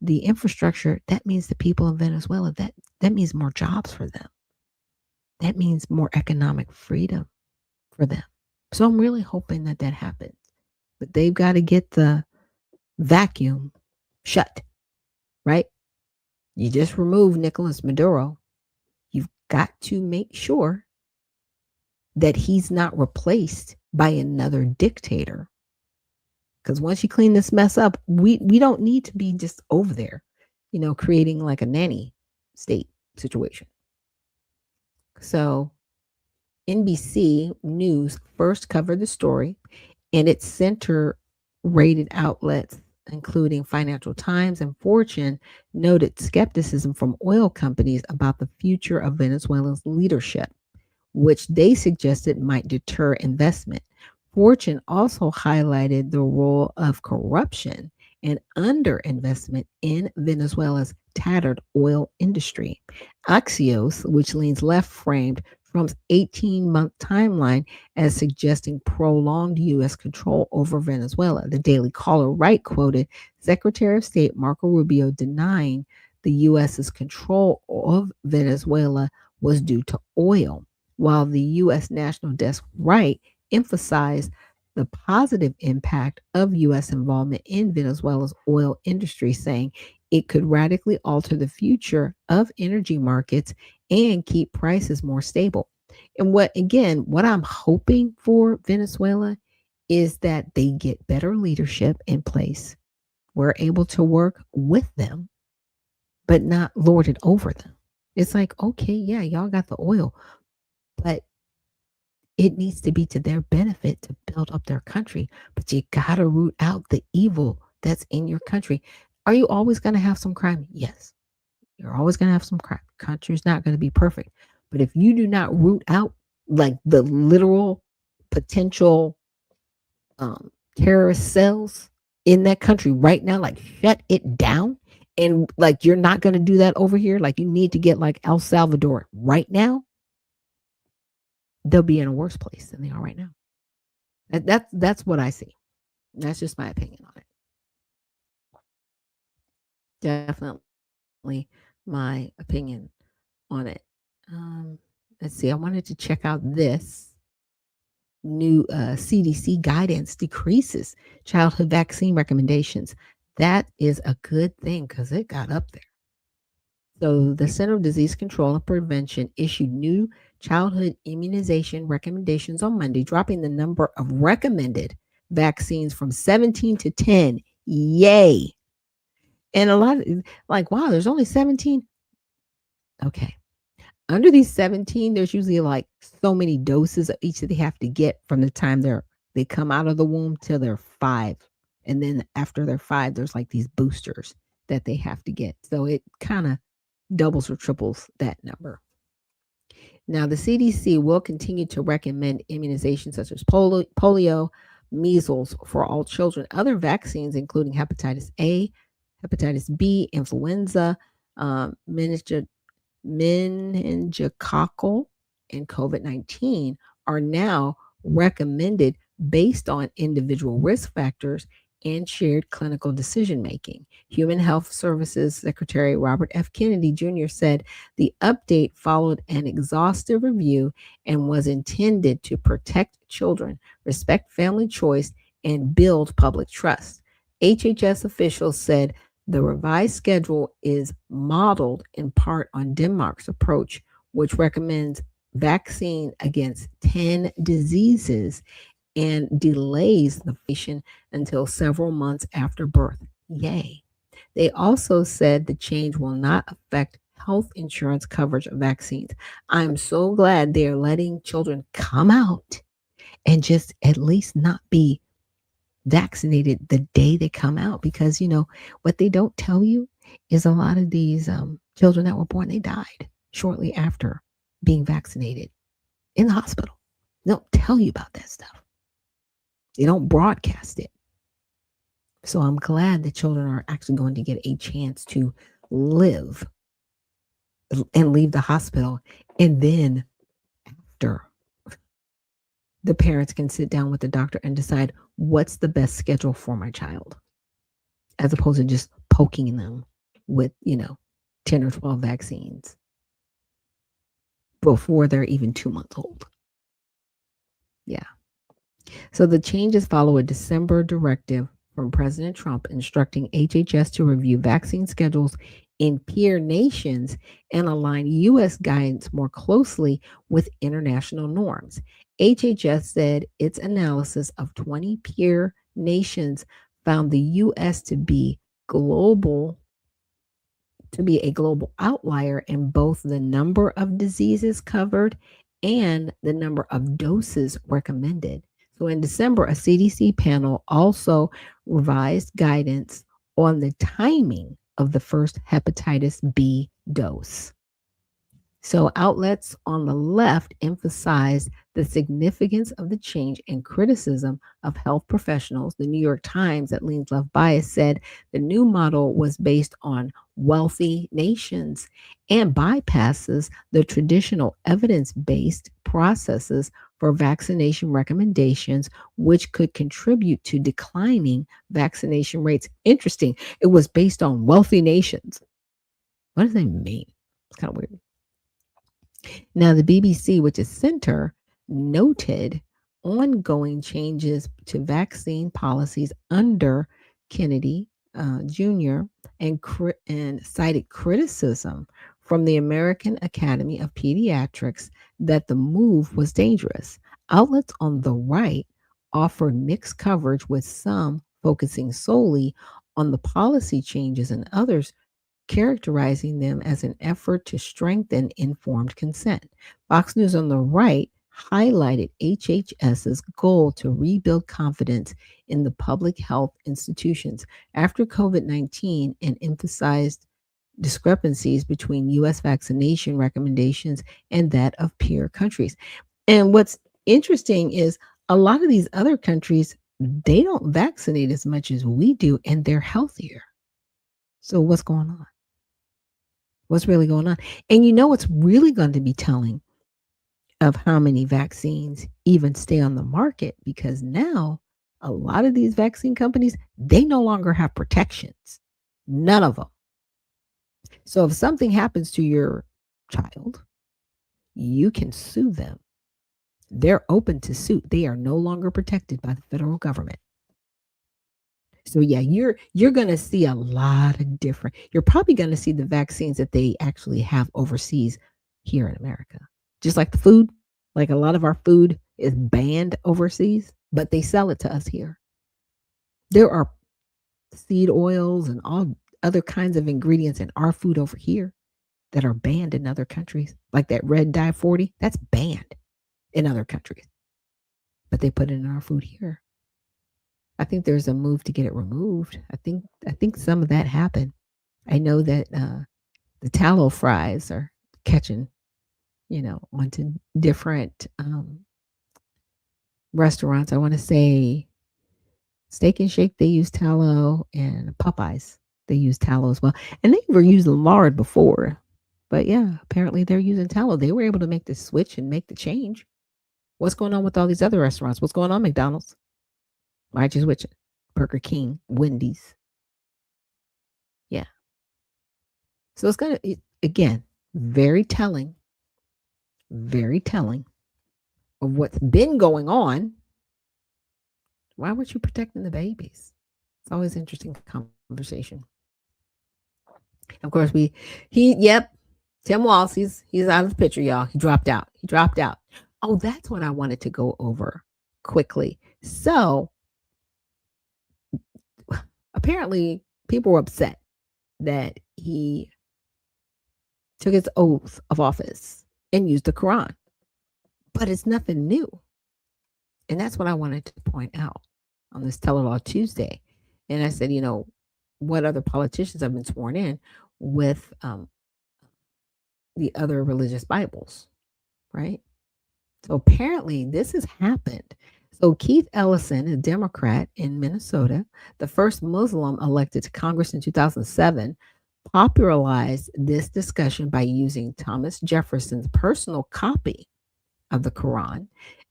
the infrastructure, that means the people of Venezuela, that means more jobs for them. That means more economic freedom for them. So I'm really hoping that that happens. But they've got to get the vacuum shut, right? You just remove Nicolas Maduro. You've got to make sure that he's not replaced by another dictator. Because once you clean this mess up, we don't need to be just over there, creating like a nanny state situation. So NBC News first covered the story, and its center rated outlets, including Financial Times and Fortune, noted skepticism from oil companies about the future of Venezuela's leadership, which they suggested might deter investment. Fortune also highlighted the role of corruption and underinvestment in Venezuela's tattered oil industry. Axios, which leans left, framed Trump's 18-month timeline as suggesting prolonged U.S. control over Venezuela. The Daily Caller right quoted Secretary of State Marco Rubio denying the U.S.'s control of Venezuela was due to oil, while the U.S. National Desk right emphasized the positive impact of U.S. involvement in Venezuela's oil industry, saying it could radically alter the future of energy markets and keep prices more stable. And what I'm hoping for Venezuela is that they get better leadership in place. We're able to work with them, but not lord it over them. It's like, okay, yeah, y'all got the oil, but it needs to be to their benefit to build up their country. But you got to root out the evil that's in your country. Are you always going to have some crime? Yes. You're always going to have some crime. Country's not going to be perfect. But if you do not root out like the literal potential terrorist cells in that country right now, like shut it down, and like you're not going to do that over here, like you need to get like El Salvador right now, they'll be in a worse place than they are right now. That's what I see. That's just my opinion on it. Definitely my opinion on it. Let's see. I wanted to check out this new CDC guidance decreases childhood vaccine recommendations. That is a good thing because it got up there. So the Center of Disease Control and Prevention issued new childhood immunization recommendations on Monday, dropping the number of recommended vaccines from 17 to 10. Yay. And a lot of like, wow, there's only 17. Okay. Under these 17, there's usually like so many doses of each that they have to get from the time they come out of the womb till they're 5. And then after they're 5, there's like these boosters that they have to get. So it kind of doubles or triples that number. Now, the CDC will continue to recommend immunizations such as polio, measles for all children, other vaccines, including hepatitis A, hepatitis B, influenza, meningococcal, and COVID-19 are now recommended based on individual risk factors and shared clinical decision making. Human Health Services Secretary Robert F. Kennedy Jr. said the update followed an exhaustive review and was intended to protect children, respect family choice, and build public trust. HHS officials said the revised schedule is modeled in part on Denmark's approach, which recommends vaccine against 10 diseases and delays the patient until several months after birth. Yay. They also said the change will not affect health insurance coverage of vaccines. I'm so glad they're letting children come out and just at least not be vaccinated the day they come out, because what they don't tell you is a lot of these children that were born, they died shortly after being vaccinated in the hospital. They don't tell you about that stuff. They don't broadcast it. So I'm glad that children are actually going to get a chance to live and leave the hospital. And then doctor, the parents can sit down with the doctor and decide what's the best schedule for my child, as opposed to just poking them with, 10 or 12 vaccines before they're even 2 months old. Yeah. So the changes follow a December directive from President Trump instructing HHS to review vaccine schedules in peer nations and align U.S. guidance more closely with international norms. HHS said its analysis of 20 peer nations found the U.S. to be a global outlier in both the number of diseases covered and the number of doses recommended. So in December, a CDC panel also revised guidance on the timing of the first hepatitis B dose. So outlets on the left emphasize the significance of the change and criticism of health professionals. The New York Times, that leans left bias, said the new model was based on wealthy nations and bypasses the traditional evidence-based processes for vaccination recommendations, which could contribute to declining vaccination rates. Interesting. It was based on wealthy nations. What does that mean? It's kind of weird. Now, the BBC, which is center, noted ongoing changes to vaccine policies under Kennedy Jr. and cited criticism from the American Academy of Pediatrics that the move was dangerous. Outlets on the right offered mixed coverage, with some focusing solely on the policy changes and others characterizing them as an effort to strengthen informed consent. Fox News on the right highlighted HHS's goal to rebuild confidence in the public health institutions after COVID-19 and emphasized discrepancies between U.S. vaccination recommendations and that of peer countries. And what's interesting is a lot of these other countries, they don't vaccinate as much as we do, and they're healthier. So what's going on? What's really going on? And what's really going to be telling of how many vaccines even stay on the market, because now a lot of these vaccine companies, they no longer have protections. None of them. So if something happens to your child, you can sue them. They're open to suit. They are no longer protected by the federal government. So yeah, you're going to see a lot of different. You're probably going to see the vaccines that they actually have overseas here in America. Just like the food, like a lot of our food is banned overseas, but they sell it to us here. There are seed oils and all other kinds of ingredients in our food over here that are banned in other countries. Like that red dye 40, that's banned in other countries. But they put it in our food here. I think there's a move to get it removed. I think some of that happened. I know that the tallow fries are catching, onto different restaurants. I want to say Steak and Shake, they use tallow, and Popeyes, they use tallow as well. And they were using lard before. But yeah, apparently they're using tallow. They were able to make the switch and make the change. What's going on with all these other restaurants? What's going on, McDonald's? Why just switching? Burger King, Wendy's. Yeah. So it's going to, again, very telling of what's been going on. Why weren't you protecting the babies? It's always interesting conversation. Of course, Tim Walz, he's out of the picture, y'all. He dropped out. Oh, that's what I wanted to go over quickly. So apparently people were upset that he took his oath of office and used the Quran. But it's nothing new. And that's what I wanted to point out on this Tell It All Tuesday. And I said, what other politicians have been sworn in with the other religious Bibles, right? So apparently this has happened. So Keith Ellison, a Democrat in Minnesota, the first Muslim elected to Congress in 2007, popularized this discussion by using Thomas Jefferson's personal copy of the Quran.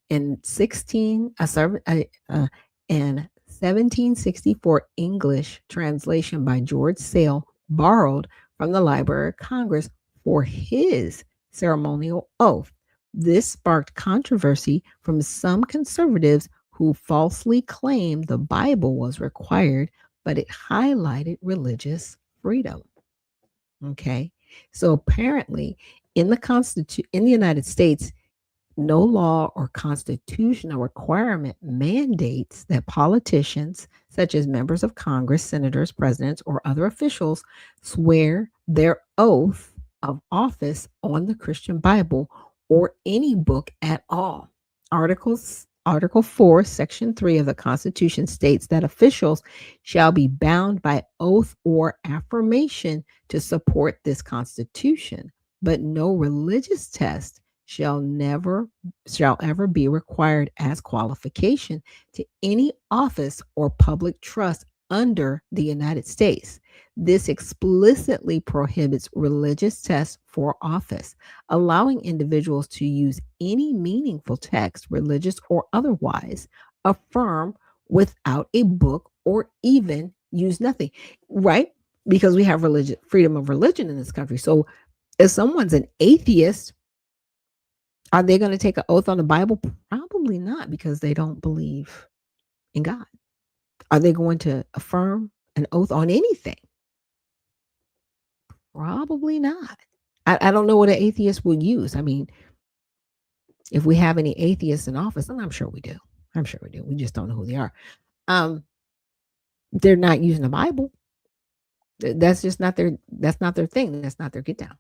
In 1764 English translation by George Sale, borrowed from the Library of Congress for his ceremonial oath. This sparked controversy from some conservatives who falsely claimed the Bible was required, but it highlighted religious freedom. Okay. So apparently in the United States, no law or constitutional requirement mandates that politicians, such as members of Congress, senators, presidents, or other officials, swear their oath of office on the Christian Bible or any book at all. Article 4, Section 3 of the Constitution states that officials shall be bound by oath or affirmation to support this Constitution, but no religious test shall ever be required as qualification to any office or public trust under the United States. This explicitly prohibits religious tests for office, allowing individuals to use any meaningful text, religious or otherwise, affirm without a book or even use nothing, right? Because we have freedom of religion in this country. So if someone's an atheist, are they going to take an oath on the Bible? Probably not, because they don't believe in God. Are they going to affirm an oath on anything? Probably not. I don't know what an atheist would use. I mean, if we have any atheists in office, and I'm sure we do. I'm sure we do. We just don't know who they are. They're not using the Bible. That's just not their. That's not their thing. That's not their get down.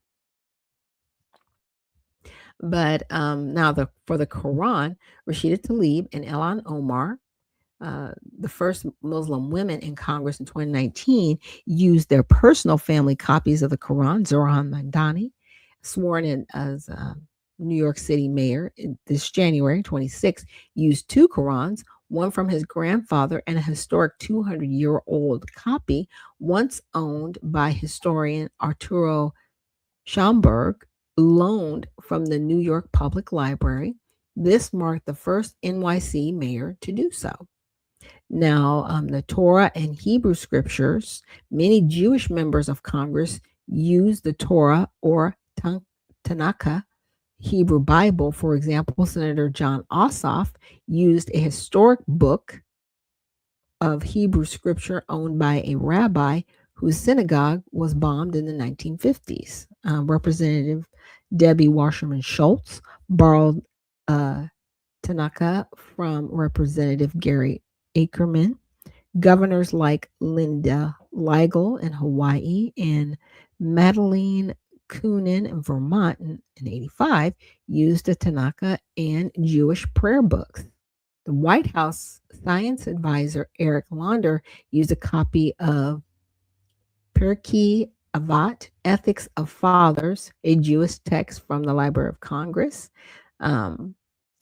But now for the Quran, Rashida Tlaib and Ilhan Omar, the first Muslim women in Congress in 2019, used their personal family copies of the Quran. Zohran Mamdani, sworn in as New York City mayor this January 26, used 2 Qurans, one from his grandfather and a historic 200-year-old copy once owned by historian Arturo Schomburg, loaned from the New York Public Library. This marked the first NYC mayor to do so. Now, the Torah and Hebrew scriptures, many Jewish members of Congress use the Torah or Tanakh Hebrew Bible. For example, Senator John Ossoff used a historic book of Hebrew scripture owned by a rabbi whose synagogue was bombed in the 1950s. Representative Debbie Wasserman Schultz borrowed Tanakh from Representative Gary Ackerman. Governors like Linda Liegel in Hawaii and Madeleine Kunin in Vermont in 85 used the Tanakh and Jewish prayer books. The White House science advisor Eric Launder used a copy of Pirkei Avot, Ethics of Fathers, a Jewish text from the Library of Congress.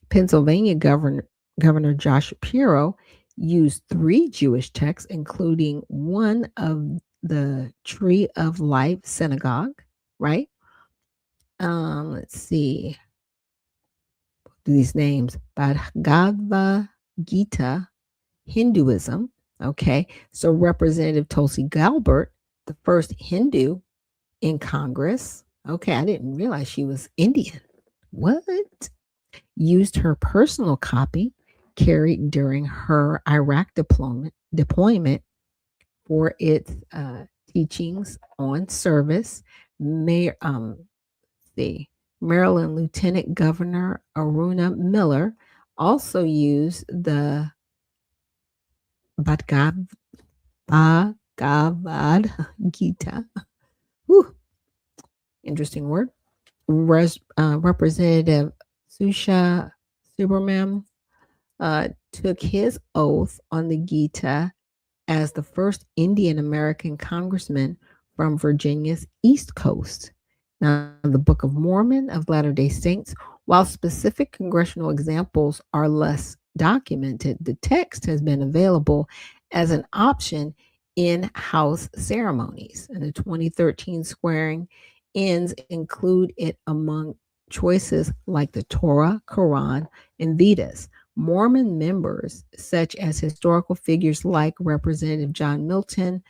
Pennsylvania Governor Josh Shapiro used 3 Jewish texts, including one of the Tree of Life Synagogue, right? Let's see. These names: Bhagavad Gita, Hinduism. Okay, so Representative Tulsi Gabbard, the first Hindu in Congress. Okay, I didn't realize she was Indian. What? Used her personal copy carried during her Iraq deployment for its teachings on service. Maryland Lieutenant Governor Aruna Miller also used the Bhagavad Gita. Whew. Interesting word. Representative Susha Subramaniam took his oath on the Gita as the first Indian American congressman from Virginia's East Coast. Now, the Book of Mormon of Latter-day Saints, while specific congressional examples are less documented, the text has been available as an option in House ceremonies. And the 2013 swearing ins include it among choices like the Torah, Quran, and Vedas. Mormon members, such as historical figures like Representative John Milton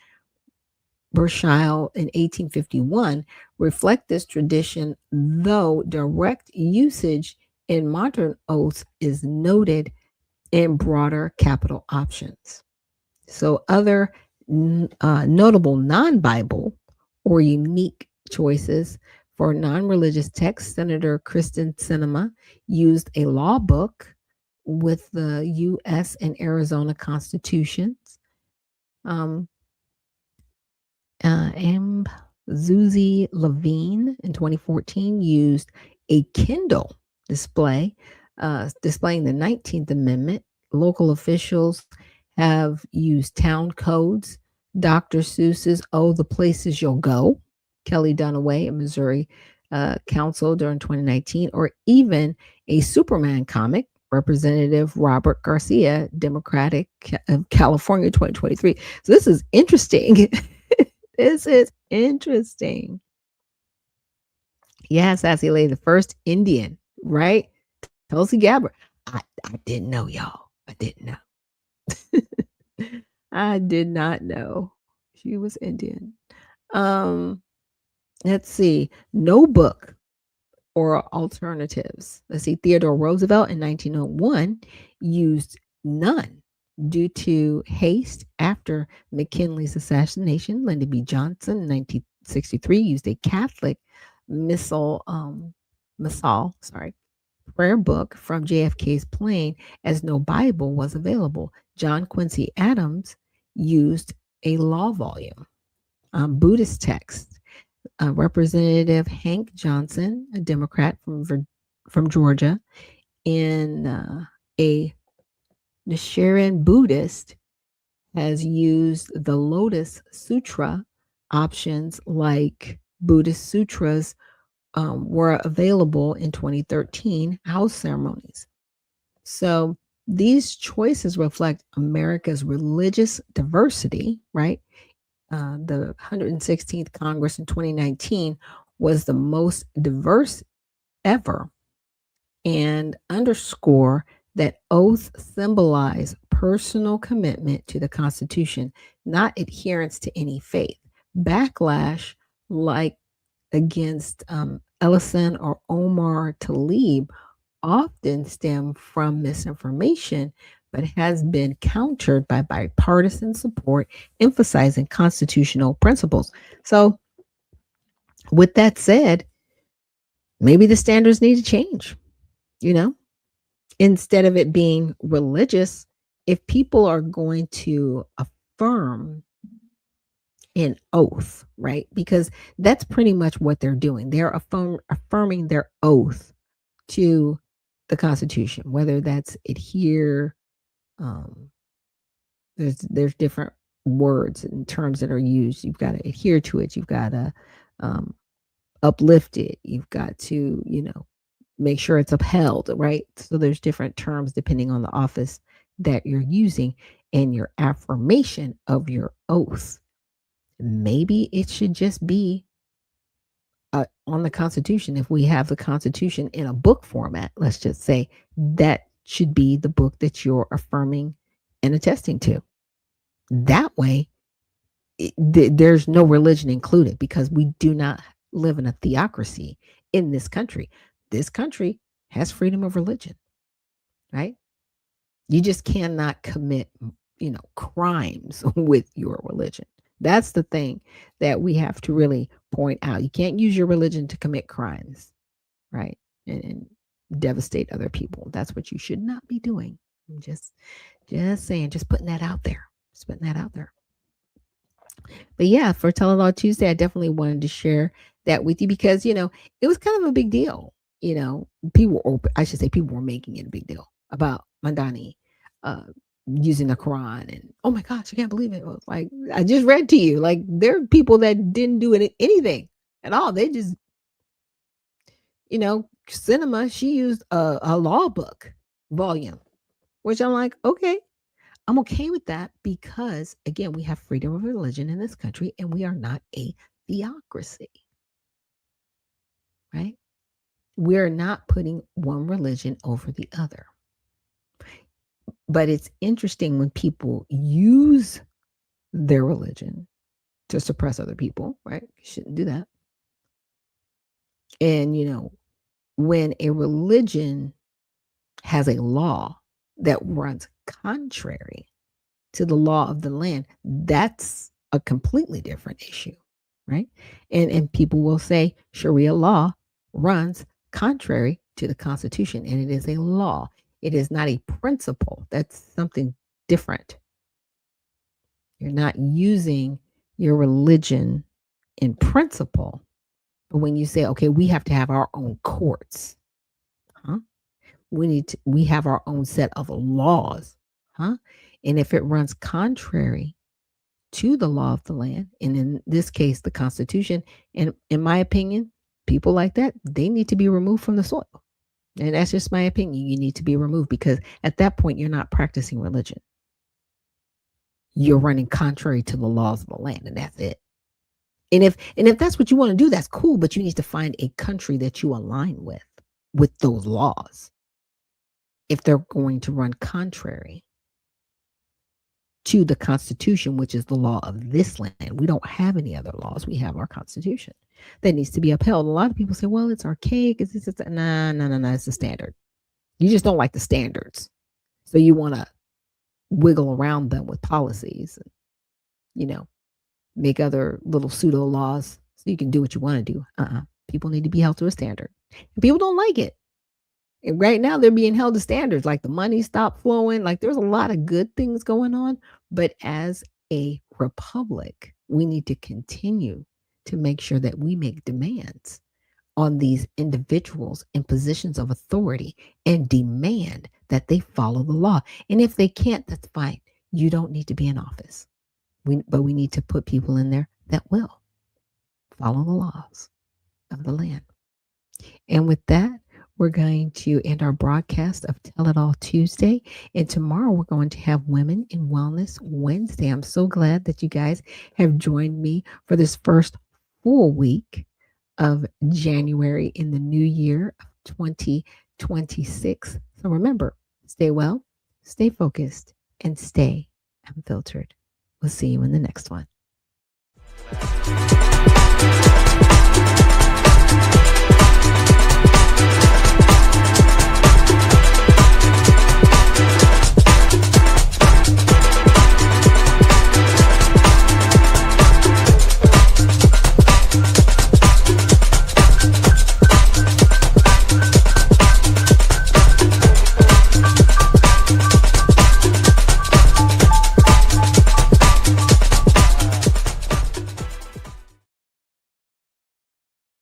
Berkshire in 1851, reflect this tradition, though direct usage in modern oaths is noted in broader capital options. So, other notable non Bible or unique choices for non religious texts, Senator Kristen Sinema used a law book with the U.S. and Arizona constitutions. Um, Zuzi Levine in 2014 used a Kindle display displaying the 19th Amendment. Local officials have used town codes. Dr. Seuss's "Oh, the Places You'll Go," Kelly Dunaway, a Missouri council during 2019, or even a Superman comic, Representative Robert Garcia, Democratic of California, 2023. So this is interesting. This is interesting. Yeah, Sassy Lady, the first Indian, right? Tulsi Gabbard. I didn't know, y'all. I didn't know. I did not know she was Indian. Um, let's see. No book or alternatives. Let's see. Theodore Roosevelt in 1901 used none due to haste after McKinley's assassination. Lyndon B. Johnson in 1963 used a Catholic missal, prayer book from JFK's plane as no Bible was available. John Quincy Adams used a law volume, Buddhist text. Representative Hank Johnson, a Democrat from Georgia, in a Nichiren Buddhist, has used the Lotus Sutra. Options like Buddhist sutras were available in 2013 house ceremonies. So these choices reflect America's religious diversity, right? The 116th Congress in 2019 was the most diverse ever, and underscore that oaths symbolize personal commitment to the Constitution, not adherence to any faith. Backlash, like against Ellison or Omar Talib, often stem from misinformation, but has been countered by bipartisan support emphasizing constitutional principles. So, with that said, maybe the standards need to change, you know, instead of it being religious. If people are going to affirm an oath, right? Because that's pretty much what they're doing. They're affirming their oath to the Constitution, whether that's adhere. Um, there's different words and terms that are used. You've got to adhere to it. You've got to um, uplift it. You've got to, make sure it's upheld, right? So there's different terms depending on the office that you're using and your affirmation of your oath. Maybe it should just be on the Constitution. If we have the Constitution in a book format, let's just say that should be the book that you're affirming and attesting to. That way, there's no religion included, because we do not live in a theocracy in this country. This country has freedom of religion, right? You just cannot commit, crimes with your religion. That's the thing that we have to really point out. You can't use your religion to commit crimes, right? And devastate other people. That's what you should not be doing. I'm just saying, just putting that out there. Just putting that out there. But yeah, for Tell It All Tuesday, I definitely wanted to share that with you because, it was kind of a big deal. People were making it a big deal about Mandani using the Quran, and oh my gosh, I can't believe it. Like, I just read to you, like, there are people that didn't do anything at all. They just, Cinema, she used a law book volume, which I'm like, okay, I'm okay with that because, again, we have freedom of religion in this country and we are not a theocracy, right? We're not putting one religion over the other. But it's interesting when people use their religion to suppress other people, right? You shouldn't do that. And, when a religion has a law that runs contrary to the law of the land, that's a completely different issue, right? And people will say Sharia law runs contrary to the Constitution, and it is a law. It is not a principle. That's something different. You're not using your religion in principle, but when you say, okay, we have to have our own courts, huh? We have our own set of laws, huh? And if it runs contrary to the law of the land, and in this case, the Constitution, and in my opinion, people like that, they need to be removed from the soil. And that's just my opinion. You need to be removed because at that point, you're not practicing religion. You're running contrary to the laws of the land, and that's it. And if that's what you want to do, that's cool, but you need to find a country that you align with those laws. If they're going to run contrary to the Constitution, which is the law of this land. We don't have any other laws. We have our Constitution that needs to be upheld. A lot of people say, well, it's archaic. It's nah, it's the standard. You just don't like the standards. So you want to wiggle around them with policies and, make other little pseudo laws so you can do what you want to do. People need to be held to a standard. And people don't like it. And right now they're being held to standards, like the money stopped flowing. Like there's a lot of good things going on. But as a republic, we need to continue to make sure that we make demands on these individuals in positions of authority and demand that they follow the law. And if they can't, that's fine. You don't need to be in office. But we need to put people in there that will follow the laws of the land. And with that, we're going to end our broadcast of Tell It All Tuesday. And tomorrow we're going to have Women in Wellness Wednesday. I'm so glad that you guys have joined me for this first full week of January in the new year of 2026. So remember, stay well, stay focused, and stay unfiltered. We'll see you in the next one.